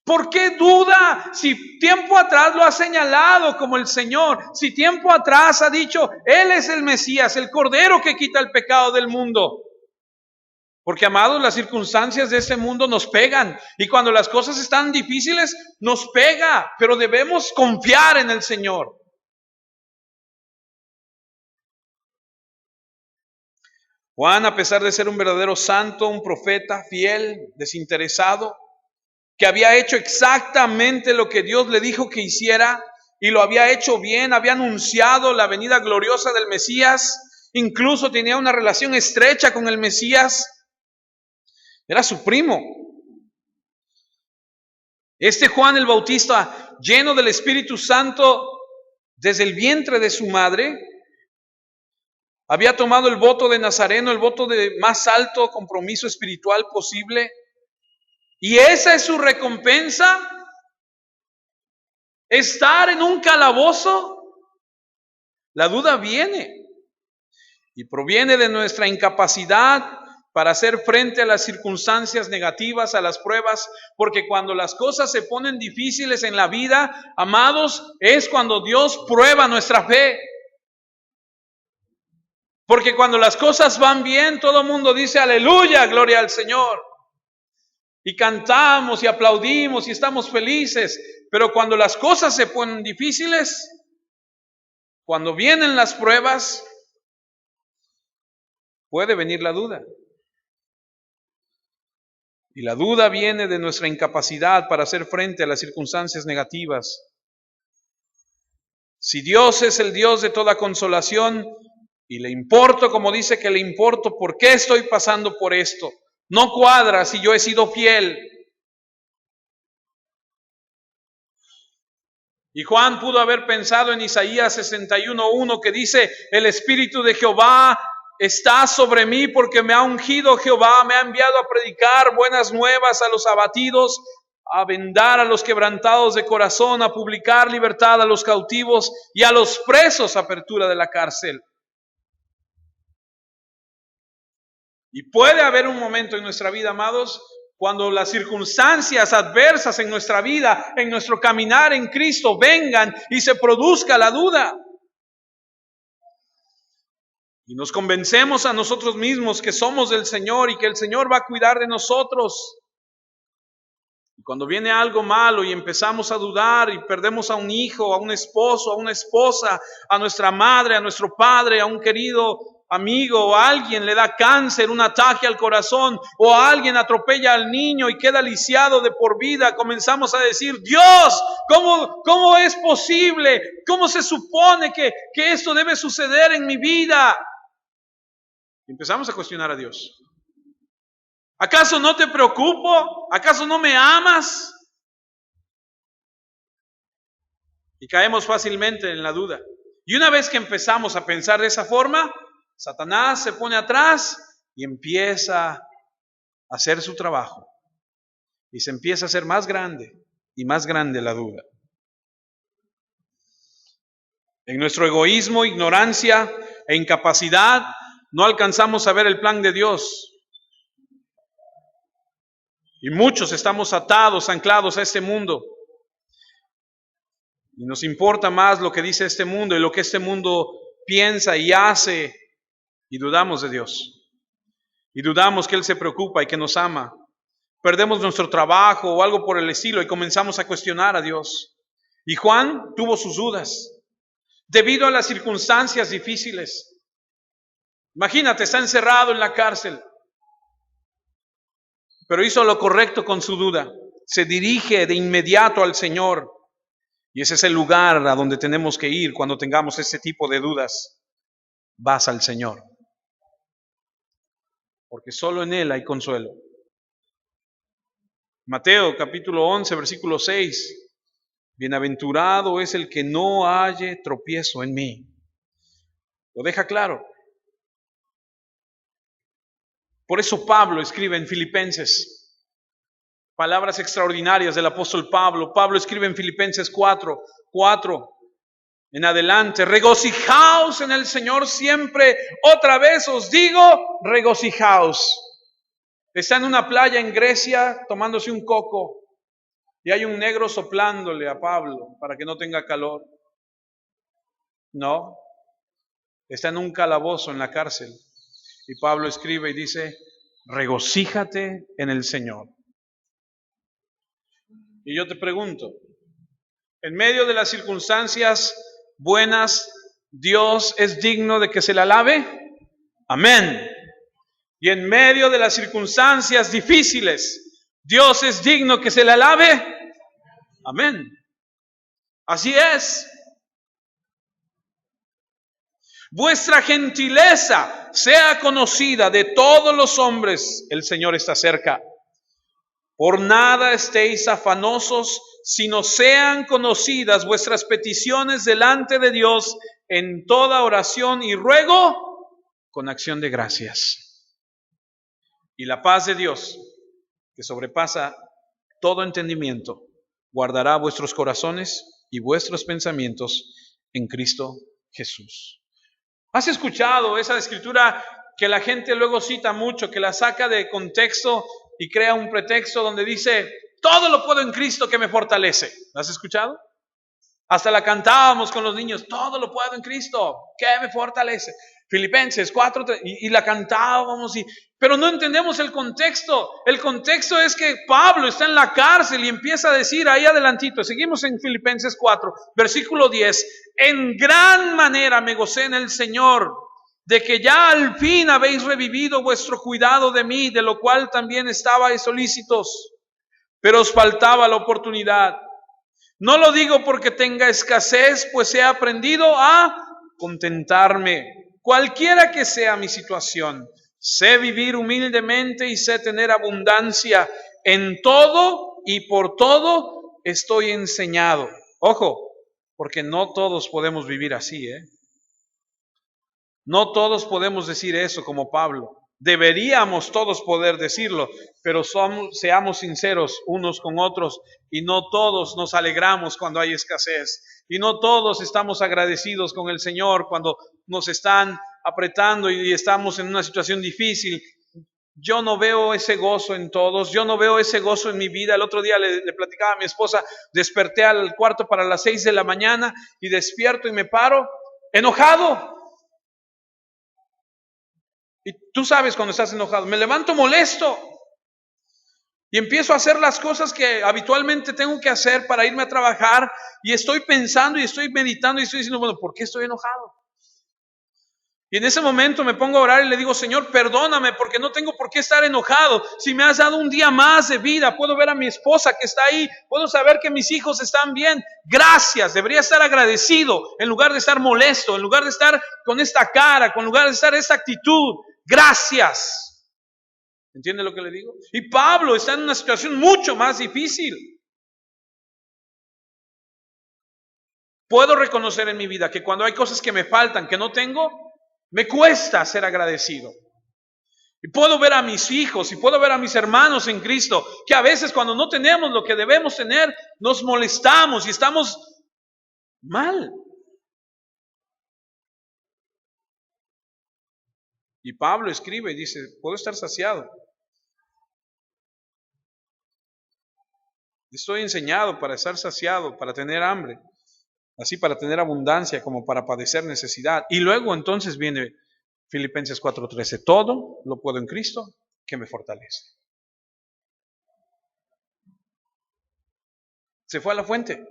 S1: ¿Por qué duda? Si tiempo atrás lo ha señalado como el Señor, si tiempo atrás ha dicho, Él es el Mesías, el Cordero que quita el pecado del mundo. Porque, amados, las circunstancias de este mundo nos pegan. Y cuando las cosas están difíciles, nos pega. Pero debemos confiar en el Señor. Juan, a pesar de ser un verdadero santo, un profeta fiel, desinteresado, que había hecho exactamente lo que Dios le dijo que hiciera, y lo había hecho bien, había anunciado la venida gloriosa del Mesías, incluso tenía una relación estrecha con el Mesías. Era su primo. Este Juan el Bautista, lleno del Espíritu Santo desde el vientre de su madre, había tomado el voto de Nazareno, el voto de más alto compromiso espiritual posible. Y esa es su recompensa, estar en un calabozo. La duda viene y proviene de nuestra incapacidad para hacer frente a las circunstancias negativas, a las pruebas, porque cuando las cosas se ponen difíciles en la vida, amados, es cuando Dios prueba nuestra fe. Porque cuando las cosas van bien, todo el mundo dice aleluya, gloria al Señor. Y cantamos y aplaudimos y estamos felices. Pero cuando las cosas se ponen difíciles, cuando vienen las pruebas, puede venir la duda. Y la duda viene de nuestra incapacidad para hacer frente a las circunstancias negativas. Si Dios es el Dios de toda consolación y le importo como dice que le importo, ¿por qué estoy pasando por esto? No cuadra si yo he sido fiel. Y Juan pudo haber pensado en Isaías 61:1 que dice, el Espíritu de Jehová está sobre mí porque me ha ungido Jehová, me ha enviado a predicar buenas nuevas a los abatidos, a vendar a los quebrantados de corazón, a publicar libertad a los cautivos y a los presos apertura de la cárcel. Y puede haber un momento en nuestra vida, amados, cuando las circunstancias adversas en nuestra vida, en nuestro caminar en Cristo, vengan y se produzca la duda. Y nos convencemos a nosotros mismos que somos del Señor y que el Señor va a cuidar de nosotros. Y cuando viene algo malo y empezamos a dudar y perdemos a un hijo, a un esposo, a una esposa, a nuestra madre, a nuestro padre, a un querido amigo, o a alguien le da cáncer, un ataque al corazón, o a alguien atropella al niño y queda lisiado de por vida, comenzamos a decir, Dios, ¿cómo es posible? ¿Cómo se supone que esto debe suceder en mi vida? Y empezamos a cuestionar a Dios. ¿Acaso no te preocupo? ¿Acaso no me amas? Y caemos fácilmente en la duda. Y una vez que empezamos a pensar de esa forma, Satanás se pone atrás y empieza a hacer su trabajo. Y se empieza a hacer más grande y más grande la duda. En nuestro egoísmo, ignorancia e incapacidad, no alcanzamos a ver el plan de Dios. Y muchos estamos atados, anclados a este mundo. Y nos importa más lo que dice este mundo y lo que este mundo piensa y hace. Y dudamos de Dios. Y dudamos que Él se preocupa y que nos ama. Perdemos nuestro trabajo o algo por el estilo y comenzamos a cuestionar a Dios. Y Juan tuvo sus dudas debido a las circunstancias difíciles. Imagínate, está encerrado en la cárcel. Pero hizo lo correcto con su duda. Se dirige de inmediato al Señor. Y ese es el lugar a donde tenemos que ir cuando tengamos este tipo de dudas. Vas al Señor. Porque solo en Él hay consuelo. Mateo capítulo 11, versículo 6. Bienaventurado es el que no halle tropiezo en mí. Lo deja claro. Por eso Pablo escribe en Filipenses, palabras extraordinarias del apóstol Pablo. Pablo escribe en Filipenses 4:4, en adelante. Regocijaos en el Señor siempre. Otra vez os digo, regocijaos. Está en una playa en Grecia tomándose un coco y hay un negro soplándole a Pablo para que no tenga calor. No, está en un calabozo en la cárcel. Y Pablo escribe y dice, regocíjate en el Señor. Y yo te pregunto, en medio de las circunstancias buenas, ¿Dios es digno de que se le alabe? Amén. Y en medio de las circunstancias difíciles, ¿Dios es digno que se le alabe? Amén. Así es. Vuestra gentileza sea conocida de todos los hombres, el Señor está cerca. Por nada estéis afanosos, sino sean conocidas vuestras peticiones delante de Dios en toda oración y ruego con acción de gracias. Y la paz de Dios, que sobrepasa todo entendimiento, guardará vuestros corazones y vuestros pensamientos en Cristo Jesús. ¿Has escuchado esa escritura que la gente luego cita mucho, que la saca de contexto y crea un pretexto donde dice, todo lo puedo en Cristo que me fortalece? ¿La has escuchado? Hasta la cantábamos con los niños, todo lo puedo en Cristo que me fortalece. Filipenses 4, y la cantábamos, pero no entendemos el contexto. El contexto es que Pablo está en la cárcel y empieza a decir ahí adelantito, seguimos en Filipenses 4, versículo 10, en gran manera me gocé en el Señor, de que ya al fin habéis revivido vuestro cuidado de mí, de lo cual también estabais solícitos, pero os faltaba la oportunidad. No lo digo porque tenga escasez, pues he aprendido a contentarme, cualquiera que sea mi situación. Sé vivir humildemente y sé tener abundancia. En todo y por todo estoy enseñado. Ojo, porque no todos podemos vivir así, No todos podemos decir eso como Pablo. Deberíamos todos poder decirlo, pero seamos sinceros unos con otros y no todos nos alegramos cuando hay escasez y no todos estamos agradecidos con el Señor cuando nos están apretando y estamos en una situación difícil. Yo no veo ese gozo en todos, yo no veo ese gozo en mi vida. El otro día le platicaba a mi esposa, desperté al cuarto para las 6 de la mañana y despierto y me paro enojado. Y tú sabes cuando estás enojado, me levanto molesto y empiezo a hacer las cosas que habitualmente tengo que hacer para irme a trabajar y estoy pensando y estoy meditando y estoy diciendo, bueno, ¿por qué estoy enojado? Y en ese momento me pongo a orar y le digo, Señor, perdóname porque no tengo por qué estar enojado. Si me has dado un día más de vida, puedo ver a mi esposa que está ahí, puedo saber que mis hijos están bien. Gracias, debería estar agradecido en lugar de estar molesto, en lugar de estar con esta cara, en lugar de estar esta actitud. Gracias. ¿Entiende lo que le digo? Y Pablo está en una situación mucho más difícil. Puedo reconocer en mi vida que cuando hay cosas que me faltan, que no tengo, me cuesta ser agradecido. Y puedo ver a mis hijos y puedo ver a mis hermanos en Cristo, que a veces cuando no tenemos lo que debemos tener, nos molestamos y estamos mal. Y Pablo escribe y dice, puedo estar saciado. Estoy enseñado para estar saciado, para tener hambre, así para tener abundancia como para padecer necesidad. Y luego entonces viene Filipenses 4:13, todo lo puedo en Cristo que me fortalece. Se fue a la fuente.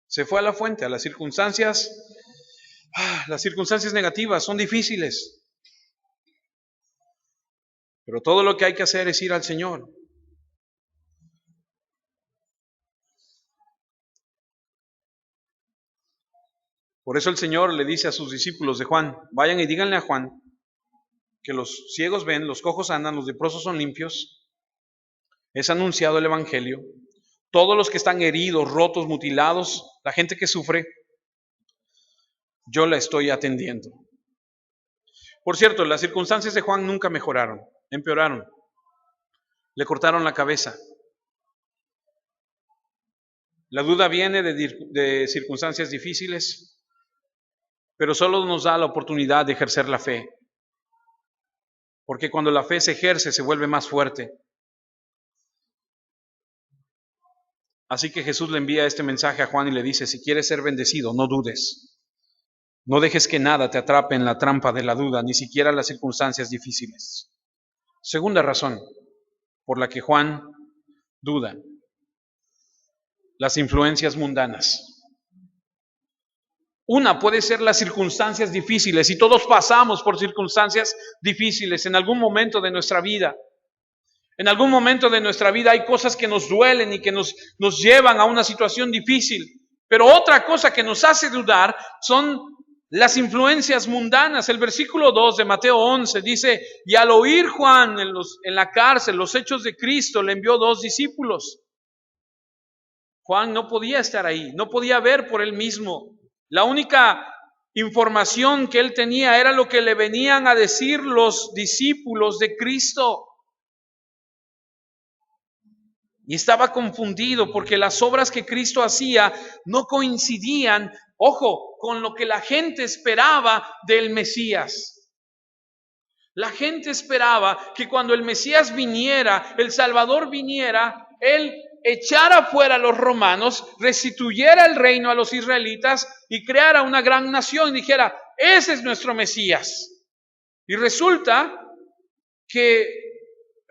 S1: Se fue a la fuente, a las circunstancias. Las circunstancias negativas son difíciles. Pero todo lo que hay que hacer es ir al Señor. Por eso el Señor le dice a sus discípulos de Juan, vayan y díganle a Juan que los ciegos ven, los cojos andan, los leprosos son limpios. Es anunciado el Evangelio. Todos los que están heridos, rotos, mutilados, la gente que sufre, yo la estoy atendiendo. Por cierto, las circunstancias de Juan nunca mejoraron, empeoraron. Le cortaron la cabeza. La duda viene de circunstancias difíciles, pero solo nos da la oportunidad de ejercer la fe. Porque cuando la fe se ejerce, se vuelve más fuerte. Así que Jesús le envía este mensaje a Juan y le dice, si quieres ser bendecido, no dudes. No dejes que nada te atrape en la trampa de la duda, ni siquiera las circunstancias difíciles. Segunda razón por la que Juan duda: las influencias mundanas. Una puede ser las circunstancias difíciles, y todos pasamos por circunstancias difíciles en algún momento de nuestra vida. En algún momento de nuestra vida hay cosas que nos duelen y que nos llevan a una situación difícil. Pero otra cosa que nos hace dudar son las influencias mundanas. El versículo 2 de Mateo 11 dice, y al oír Juan en la cárcel los hechos de Cristo, le envió 2 discípulos. Juan no podía estar ahí, no podía ver por él mismo. La única información que él tenía era lo que le venían a decir los discípulos de Cristo. Y estaba confundido porque las obras que Cristo hacía no coincidían, ojo, con lo que la gente esperaba del Mesías. La gente esperaba que cuando el Mesías viniera, el Salvador viniera, Él echara fuera a los romanos, restituyera el reino a los israelitas y creara una gran nación y dijera, ese es nuestro Mesías. Y resulta que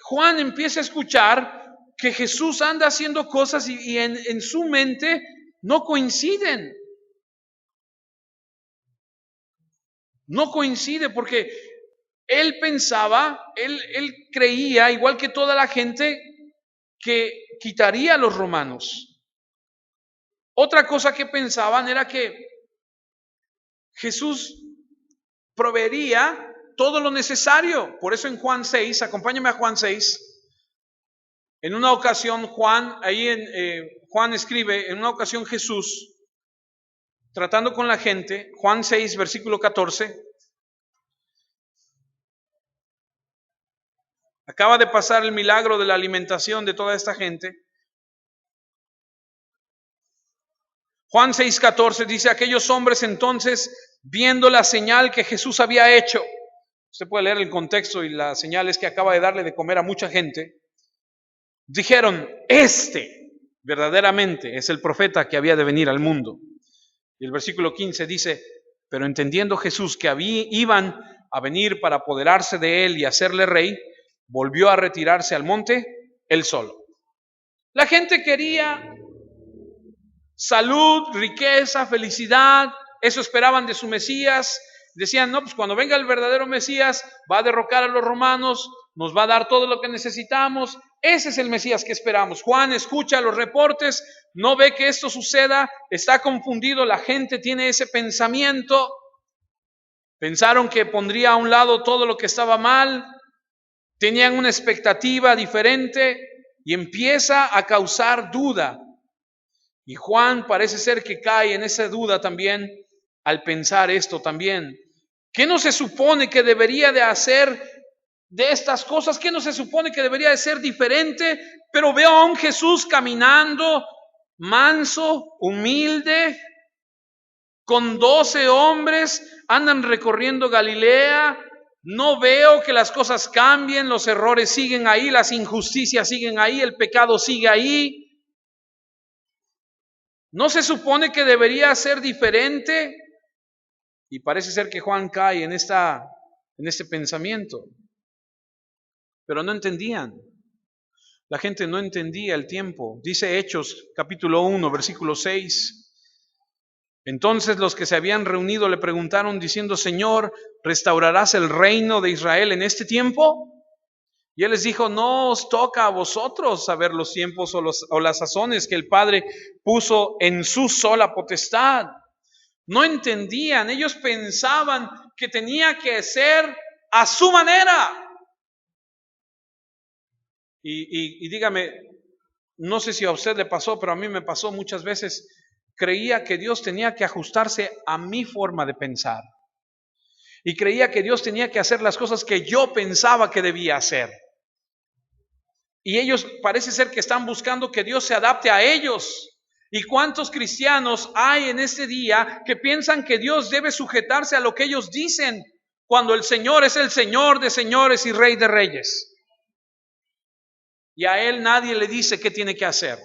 S1: Juan empieza a escuchar que Jesús anda haciendo cosas y en su mente no coinciden. No coincide porque él pensaba, él creía, igual que toda la gente, que quitaría a los romanos. Otra cosa que pensaban era que Jesús proveería todo lo necesario. Por eso en Juan 6, acompáñame a Juan 6. En una ocasión Juan escribe, en una ocasión Jesús, tratando con la gente, Juan 6, versículo 14, acaba de pasar el milagro de la alimentación de toda esta gente. Juan 6, 14 dice, aquellos hombres entonces, viendo la señal que Jesús había hecho, usted puede leer el contexto y la señal es que acaba de darle de comer a mucha gente, dijeron, este verdaderamente es el profeta que había de venir al mundo. Y el versículo 15 dice, pero entendiendo Jesús que iban a venir para apoderarse de él y hacerle rey, volvió a retirarse al monte él solo. La gente quería salud, riqueza, felicidad, eso esperaban de su Mesías. Decían, no, pues cuando venga el verdadero Mesías va a derrocar a los romanos, nos va a dar todo lo que necesitamos. Ese es el Mesías que esperamos. Juan escucha los reportes, no ve que esto suceda, está confundido, la gente tiene ese pensamiento. Pensaron que pondría a un lado todo lo que estaba mal, tenían una expectativa diferente y empieza a causar duda. Y Juan parece ser que cae en esa duda también al pensar esto también. ¿Qué no se supone que debería de hacer de estas cosas? ¿Qué no se supone que debería de ser diferente? Pero veo a un Jesús caminando manso, humilde, con 12 hombres, andan recorriendo Galilea. No veo que las cosas cambien, los errores siguen ahí, las injusticias siguen ahí, el pecado sigue ahí. ¿No se supone que debería ser diferente? Y parece ser que Juan cae en este pensamiento. Pero no entendían. La gente no entendía el tiempo. Dice Hechos, capítulo 1, versículo 6. Entonces los que se habían reunido le preguntaron diciendo, Señor, ¿restaurarás el reino de Israel en este tiempo? Y él les dijo, no os toca a vosotros saber los tiempos o las sazones que el Padre puso en su sola potestad. No entendían, ellos pensaban que tenía que ser a su manera. Y dígame, no sé si a usted le pasó, pero a mí me pasó muchas veces. Creía que Dios tenía que ajustarse a mi forma de pensar. Y creía que Dios tenía que hacer las cosas que yo pensaba que debía hacer. Y ellos parece ser que están buscando que Dios se adapte a ellos. ¿Y cuántos cristianos hay en este día que piensan que Dios debe sujetarse a lo que ellos dicen cuando el Señor es el Señor de señores y Rey de reyes? Y a Él nadie le dice qué tiene que hacer.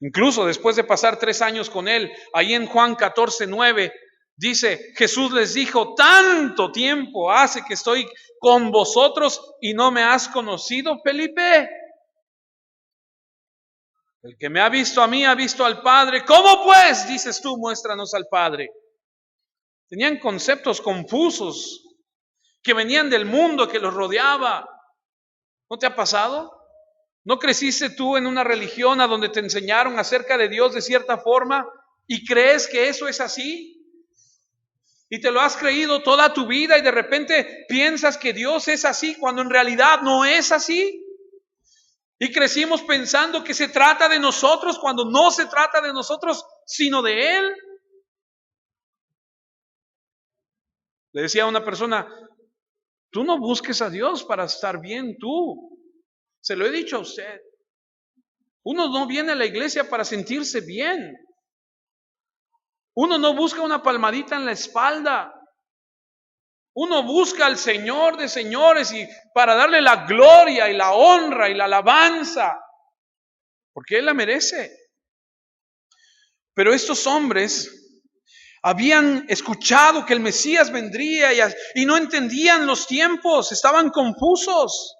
S1: Incluso después de pasar 3 años con Él, ahí en Juan 14:9, dice, Jesús les dijo, tanto tiempo hace que estoy con vosotros y no me has conocido, Felipe. El que me ha visto a mí ha visto al Padre. ¿Cómo pues, dices tú, muéstranos al Padre? Tenían conceptos confusos que venían del mundo que los rodeaba. ¿No te ha pasado? ¿No creciste tú en una religión a donde te enseñaron acerca de Dios de cierta forma y crees que eso es así? Y te lo has creído toda tu vida y de repente piensas que Dios es así cuando en realidad no es así. Y crecimos pensando que se trata de nosotros cuando no se trata de nosotros, sino de Él. Le decía a una persona, tú no busques a Dios para estar bien tú. Se lo he dicho a usted. Uno no viene a la iglesia para sentirse bien. Uno no busca una palmadita en la espalda. Uno busca al Señor de señores y para darle la gloria y la honra y la alabanza, porque Él la merece. Pero estos hombres habían escuchado que el Mesías vendría y no entendían los tiempos, estaban confusos.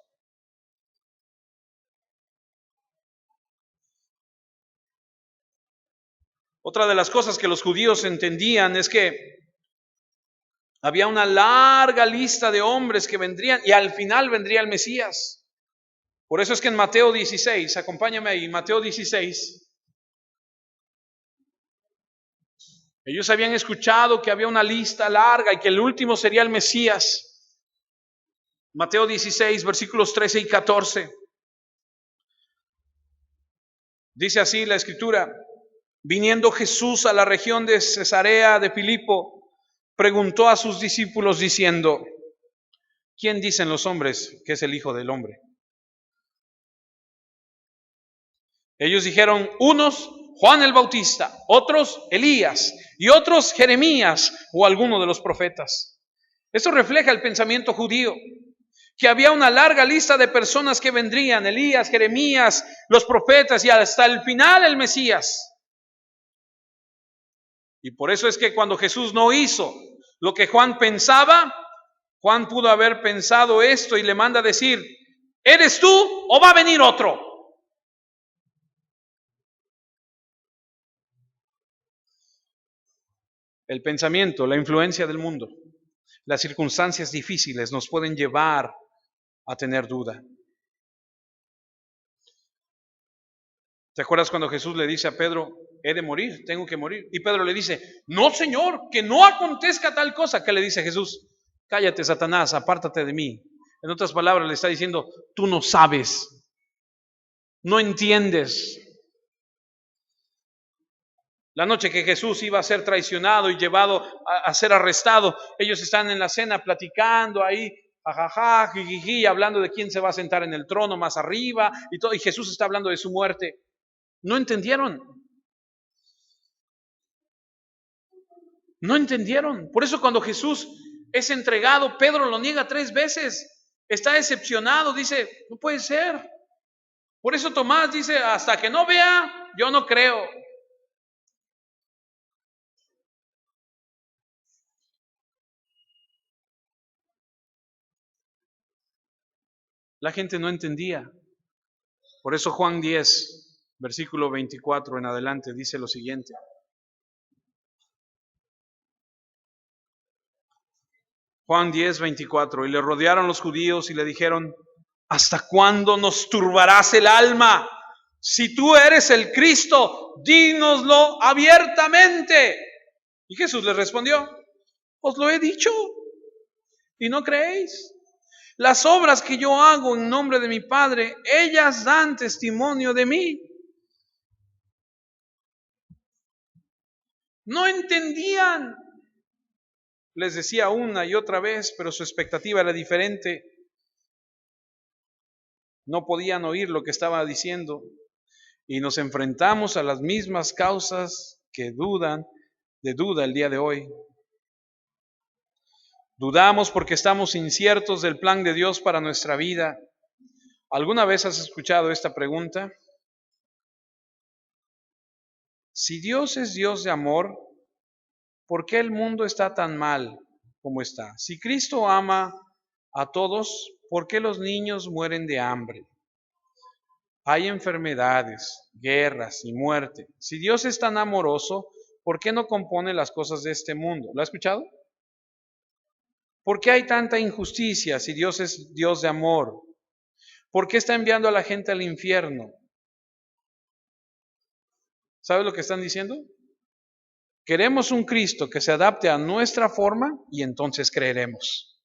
S1: Otra de las cosas que los judíos entendían es que había una larga lista de hombres que vendrían y al final vendría el Mesías. Por eso es que en Mateo 16, acompáñame ahí, Mateo 16, ellos habían escuchado que había una lista larga y que el último sería el Mesías. Mateo 16, versículos 13 y 14. Dice así la escritura: viniendo Jesús a la región de Cesarea de Filipo, preguntó a sus discípulos diciendo, ¿quién dicen los hombres que es el Hijo del Hombre? Ellos dijeron, unos Juan el Bautista, otros Elías y otros Jeremías o alguno de los profetas. Eso refleja el pensamiento judío, que había una larga lista de personas que vendrían, Elías, Jeremías, los profetas y hasta el final el Mesías. Y por eso es que cuando Jesús no hizo lo que Juan pensaba, Juan pudo haber pensado esto y le manda a decir, ¿eres tú o va a venir otro? El pensamiento, la influencia del mundo, las circunstancias difíciles nos pueden llevar a tener duda. ¿Te acuerdas cuando Jesús le dice a Pedro, he de morir, tengo que morir? Y Pedro le dice, no, Señor, que no acontezca tal cosa. ¿Qué le dice Jesús? Cállate, Satanás, apártate de mí. En otras palabras, le está diciendo, tú no sabes, no entiendes. La noche que Jesús iba a ser traicionado y llevado a ser arrestado, ellos están en la cena platicando ahí, jajaja, jijiji, hablando de quién se va a sentar en el trono más arriba y todo, y Jesús está hablando de su muerte. No entendieron. No entendieron. Por eso cuando Jesús es entregado, Pedro lo niega 3 veces. Está decepcionado, dice, no puede ser. Por eso Tomás dice, hasta que no vea, yo no creo. La gente no entendía. Por eso Juan 10, versículo 24 en adelante, dice lo siguiente. Juan 10, 24. Y le rodearon los judíos y le dijeron, ¿hasta cuándo nos turbarás el alma? Si tú eres el Cristo, dínoslo abiertamente. Y Jesús les respondió, os lo he dicho y no creéis. Las obras que yo hago en nombre de mi Padre, ellas dan testimonio de mí. No entendían. Les decía una y otra vez, pero su expectativa era diferente. No podían oír lo que estaba diciendo. y nos enfrentamos a las mismas causas que de duda el día de hoy. Dudamos porque estamos inciertos del plan de Dios para nuestra vida. ¿Alguna vez has escuchado esta pregunta? Si Dios es Dios de amor, ¿por qué el mundo está tan mal como está? Si Cristo ama a todos, ¿por qué los niños mueren de hambre? Hay enfermedades, guerras y muerte. Si Dios es tan amoroso, ¿por qué no compone las cosas de este mundo? ¿Lo ha escuchado? ¿Por qué hay tanta injusticia si Dios es Dios de amor? ¿Por qué está enviando a la gente al infierno? ¿Sabes lo que están diciendo? Queremos un Cristo que se adapte a nuestra forma y entonces creeremos.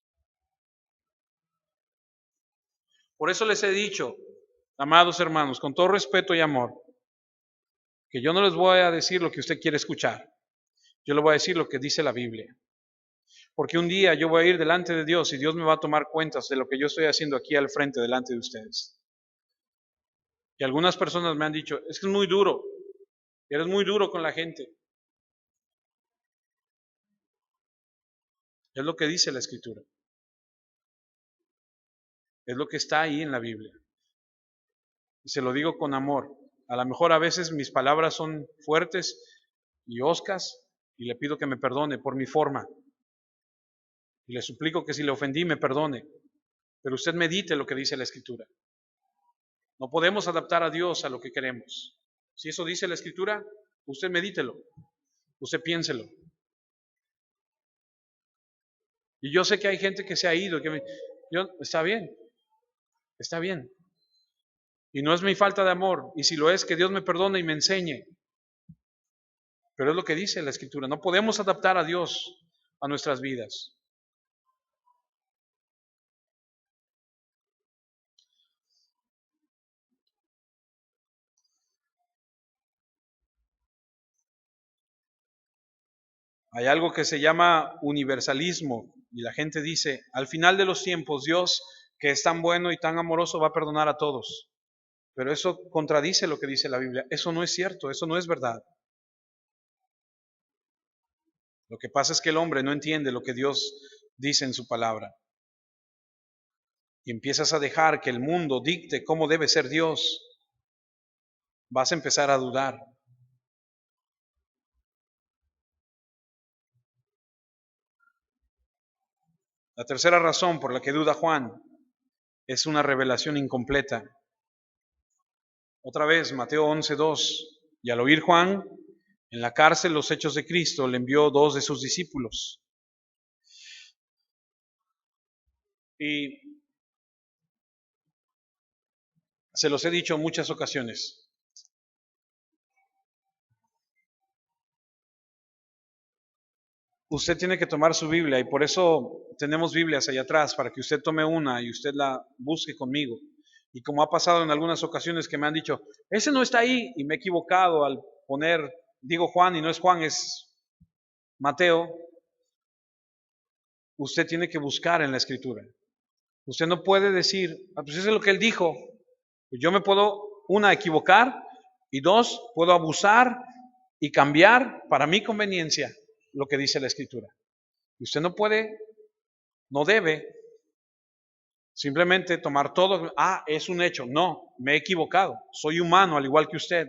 S1: Por eso les he dicho, amados hermanos, con todo respeto y amor, que yo no les voy a decir lo que usted quiere escuchar. Yo le voy a decir lo que dice la Biblia. Porque un día yo voy a ir delante de Dios y Dios me va a tomar cuentas de lo que yo estoy haciendo aquí al frente delante de ustedes. Y algunas personas me han dicho, es que es muy duro, eres muy duro con la gente. Es lo que dice la Escritura. Es lo que está ahí en la Biblia. Y se lo digo con amor. A lo mejor a veces mis palabras son fuertes y hoscas y le pido que me perdone por mi forma. Y le suplico que si le ofendí me perdone. Pero usted medite lo que dice la Escritura. No podemos adaptar a Dios a lo que queremos. Si eso dice la Escritura, usted medítelo. Usted piénselo. Y yo sé que hay gente que se ha ido, está bien, está bien. Y no es mi falta de amor, y si lo es, que Dios me perdone y me enseñe. Pero es lo que dice la Escritura, no podemos adaptar a Dios a nuestras vidas. Hay algo que se llama universalismo, y la gente dice, al final de los tiempos, Dios, que es tan bueno y tan amoroso, va a perdonar a todos. Pero eso contradice lo que dice la Biblia. Eso no es cierto, eso no es verdad. Lo que pasa es que el hombre no entiende lo que Dios dice en su palabra. Y empiezas a dejar que el mundo dicte cómo debe ser Dios. Vas a empezar a dudar. La tercera razón por la que duda Juan es una revelación incompleta. Otra vez, Mateo 11:2. Y al oír Juan en la cárcel los hechos de Cristo, le envió 2 de sus discípulos. Y se los he dicho en muchas ocasiones. Usted tiene que tomar su Biblia y por eso tenemos Biblias allá atrás para que usted tome una y usted la busque conmigo. Y como ha pasado en algunas ocasiones que me han dicho, ese no está ahí y me he equivocado al poner, digo Juan y no es Juan, es Mateo, usted tiene que buscar en la Escritura. Usted no puede decir, pues eso es lo que él dijo. Yo me puedo, una, equivocar y dos, puedo abusar y cambiar para mi conveniencia lo que dice la Escritura. Y usted no puede, no debe simplemente tomar todo, es un hecho. No, me he equivocado. Soy humano al igual que usted.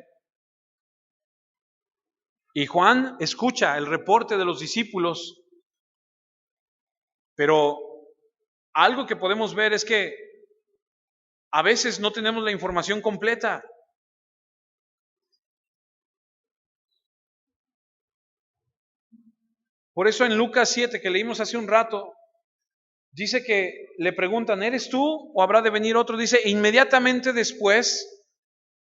S1: Y Juan escucha el reporte de los discípulos, pero algo que podemos ver es que a veces no tenemos la información completa. Por eso en Lucas 7, que leímos hace un rato, dice que le preguntan, ¿eres tú o habrá de venir otro? Dice, inmediatamente después,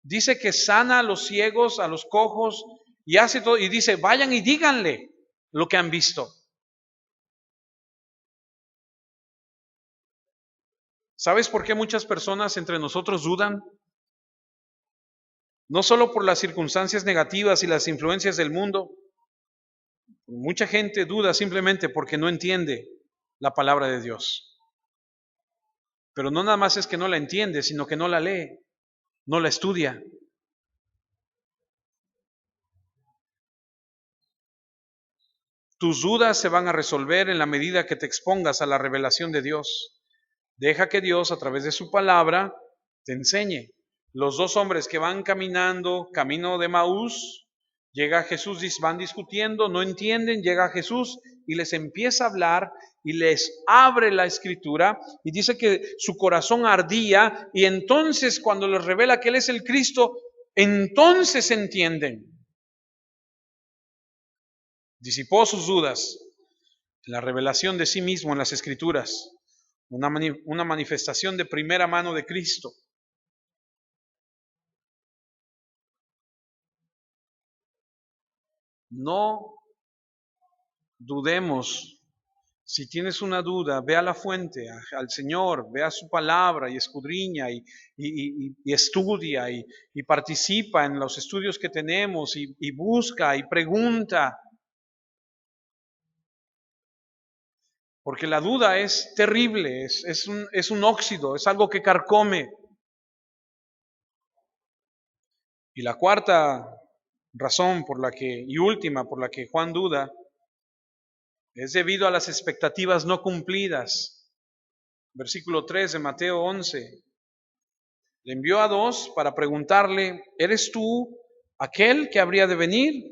S1: dice que sana a los ciegos, a los cojos, y hace todo, y dice, vayan y díganle lo que han visto. ¿Sabes por qué muchas personas entre nosotros dudan? No solo por las circunstancias negativas y las influencias del mundo. Mucha gente duda simplemente porque no entiende la palabra de Dios. Pero no nada más es que no la entiende, sino que no la lee, no la estudia. Tus dudas se van a resolver en la medida que te expongas a la revelación de Dios. Deja que Dios, a través de su palabra, te enseñe. Los dos hombres que van caminando, camino de Maús, llega Jesús, van discutiendo, no entienden, llega Jesús y les empieza a hablar y les abre la escritura y dice que su corazón ardía y entonces cuando les revela que Él es el Cristo, entonces entienden. Disipó sus dudas en la revelación de sí mismo en las escrituras, una manifestación de primera mano de Cristo. No dudemos. Si tienes una duda, ve a la fuente, al Señor, ve a su palabra y escudriña y estudia y participa en los estudios que tenemos y busca y pregunta. Porque la duda es terrible, es un óxido, es algo que carcome. Y la cuarta razón y última por la que Juan duda es debido a las expectativas no cumplidas. Versículo 3 de Mateo 11. Le envió a dos para preguntarle, ¿eres tú aquel que había de venir,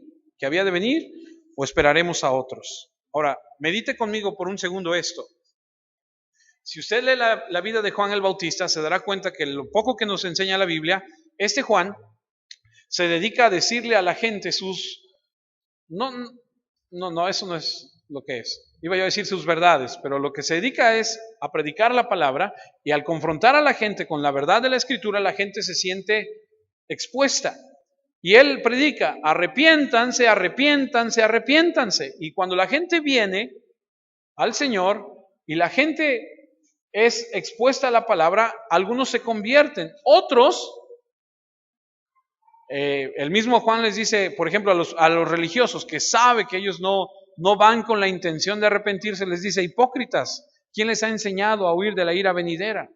S1: o esperaremos a otros? Ahora, medite conmigo por un segundo esto. Si usted lee la vida de Juan el Bautista, se dará cuenta que lo poco que nos enseña la Biblia, este Juan se dedica a decirle a la gente no, eso no es lo que es. Iba yo a decir sus verdades, pero lo que se dedica es a predicar la palabra y al confrontar a la gente con la verdad de la Escritura, la gente se siente expuesta. Y él predica, arrepiéntanse, arrepiéntanse, arrepiéntanse. Y cuando la gente viene al Señor y la gente es expuesta a la palabra, algunos se convierten, otros, el mismo Juan les dice, por ejemplo, a los religiosos que sabe que ellos no van con la intención de arrepentirse, les dice, hipócritas, ¿quién les ha enseñado a huir de la ira venidera?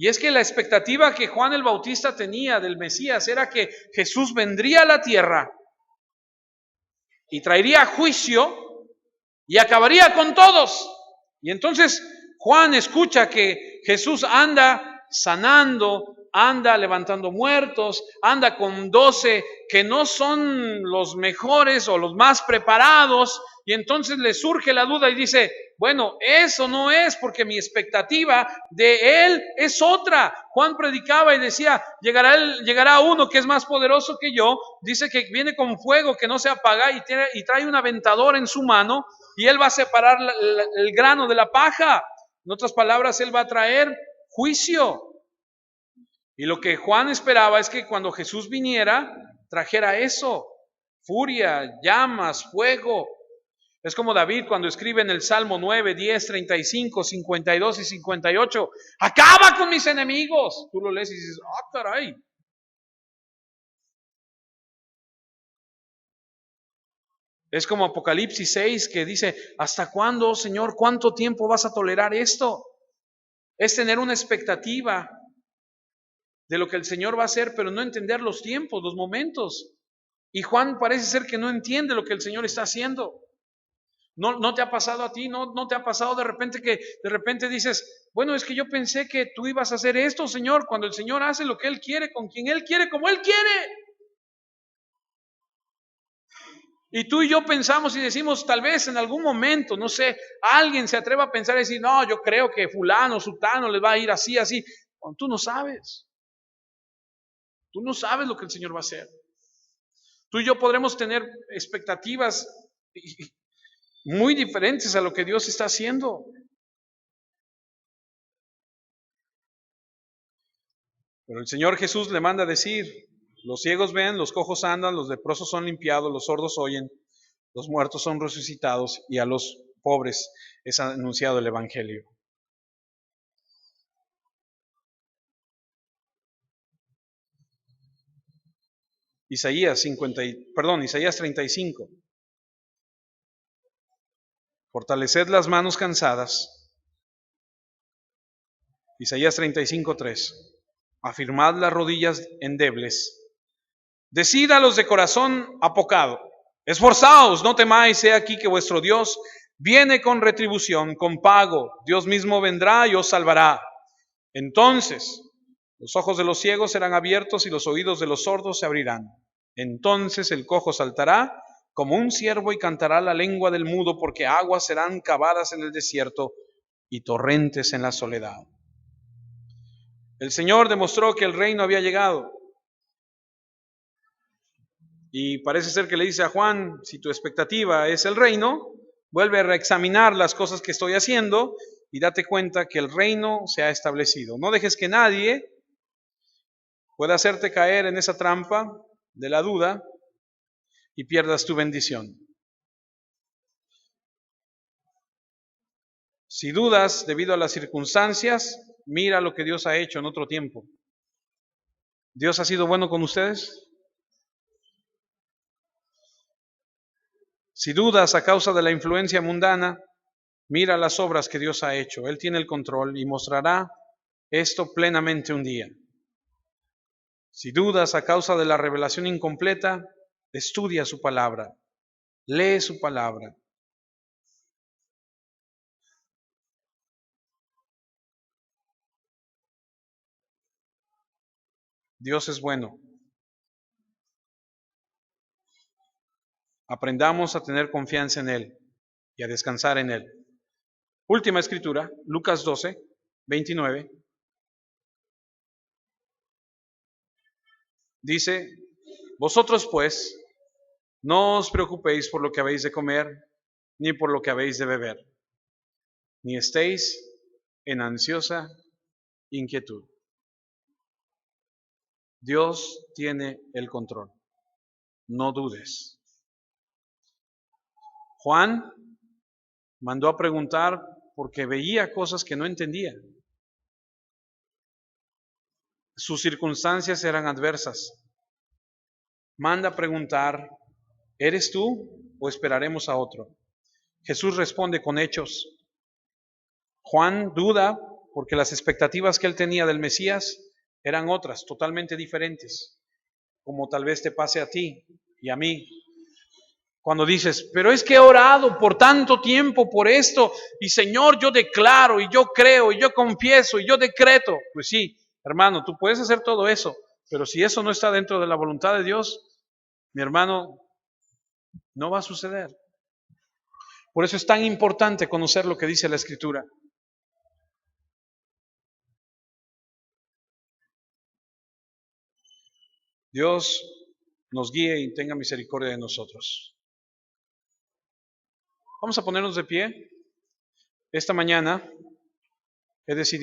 S1: Y es que la expectativa que Juan el Bautista tenía del Mesías era que Jesús vendría a la tierra y traería juicio y acabaría con todos. Y entonces Juan escucha que Jesús anda sanando, anda levantando muertos, anda con 12 que no son los mejores o los más preparados, y entonces le surge la duda y dice, bueno, eso no es, porque mi expectativa de él es otra. Juan predicaba y decía, llegará uno que es más poderoso que yo, dice que viene con fuego que no se apaga y trae un aventador en su mano y él va a separar el grano de la paja. En otras palabras, él va a traer juicio. Y lo que Juan esperaba es que cuando Jesús viniera, trajera eso, furia, llamas, fuego. Es como David cuando escribe en el Salmo 9, 10, 35, 52 y 58, acaba con mis enemigos. Tú lo lees y dices, caray. Es como Apocalipsis 6 que dice, ¿hasta cuándo, Señor? ¿Cuánto tiempo vas a tolerar esto? Es tener una expectativa de lo que el Señor va a hacer, pero no entender los tiempos, los momentos. Y Juan parece ser que no entiende lo que el Señor está haciendo. ¿No te ha pasado a ti? ¿No te ha pasado de repente que de repente dices, bueno, es que yo pensé que tú ibas a hacer esto, Señor, cuando el Señor hace lo que Él quiere, con quien Él quiere, como Él quiere? Y tú y yo pensamos y decimos, tal vez en algún momento, no sé, alguien se atreva a pensar y decir, no, yo creo que fulano, sutano les va a ir así, así. Cuando tú no sabes. Tú no sabes lo que el Señor va a hacer. Tú y yo podremos tener expectativas muy diferentes a lo que Dios está haciendo. Pero el Señor Jesús le manda a decir, los ciegos ven, los cojos andan, los leprosos son limpiados, los sordos oyen, los muertos son resucitados y a los pobres es anunciado el Evangelio. Isaías 35. Fortaleced las manos cansadas. Isaías 35:3. Afirmad las rodillas endebles. Decid a los de corazón apocado. Esforzaos, no temáis, he aquí que vuestro Dios viene con retribución, con pago. Dios mismo vendrá y os salvará. Entonces los ojos de los ciegos serán abiertos y los oídos de los sordos se abrirán. Entonces el cojo saltará como un ciervo y cantará la lengua del mudo, porque aguas serán cavadas en el desierto y torrentes en la soledad. El Señor demostró que el reino había llegado. Y parece ser que le dice a Juan, si tu expectativa es el reino, vuelve a reexaminar las cosas que estoy haciendo y date cuenta que el reino se ha establecido. No dejes que nadie pueda hacerte caer en esa trampa de la duda y pierdas tu bendición. Si dudas debido a las circunstancias, mira lo que Dios ha hecho en otro tiempo. ¿Dios ha sido bueno con ustedes? Si dudas a causa de la influencia mundana, mira las obras que Dios ha hecho. Él tiene el control y mostrará esto plenamente un día. Si dudas a causa de la revelación incompleta, estudia su palabra, lee su palabra. Dios es bueno. Aprendamos a tener confianza en Él y a descansar en Él. Última escritura, Lucas 12, 29. Dice, vosotros pues, no os preocupéis por lo que habéis de comer, ni por lo que habéis de beber, ni estéis en ansiosa inquietud. Dios tiene el control. No dudes. Juan mandó a preguntar porque veía cosas que no entendía. Sus circunstancias eran adversas. Manda a preguntar, ¿eres tú o esperaremos a otro? Jesús responde con hechos. Juan duda porque las expectativas que él tenía del Mesías eran otras, totalmente diferentes, como tal vez te pase a ti y a mí. Cuando dices, pero es que he orado por tanto tiempo por esto, y Señor, yo declaro, y yo creo, y yo confieso, y yo decreto. Pues sí, hermano, tú puedes hacer todo eso, pero si eso no está dentro de la voluntad de Dios, mi hermano, no va a suceder. Por eso es tan importante conocer lo que dice la Escritura. Dios nos guíe y tenga misericordia de nosotros. Vamos a ponernos de pie. Esta mañana he decidido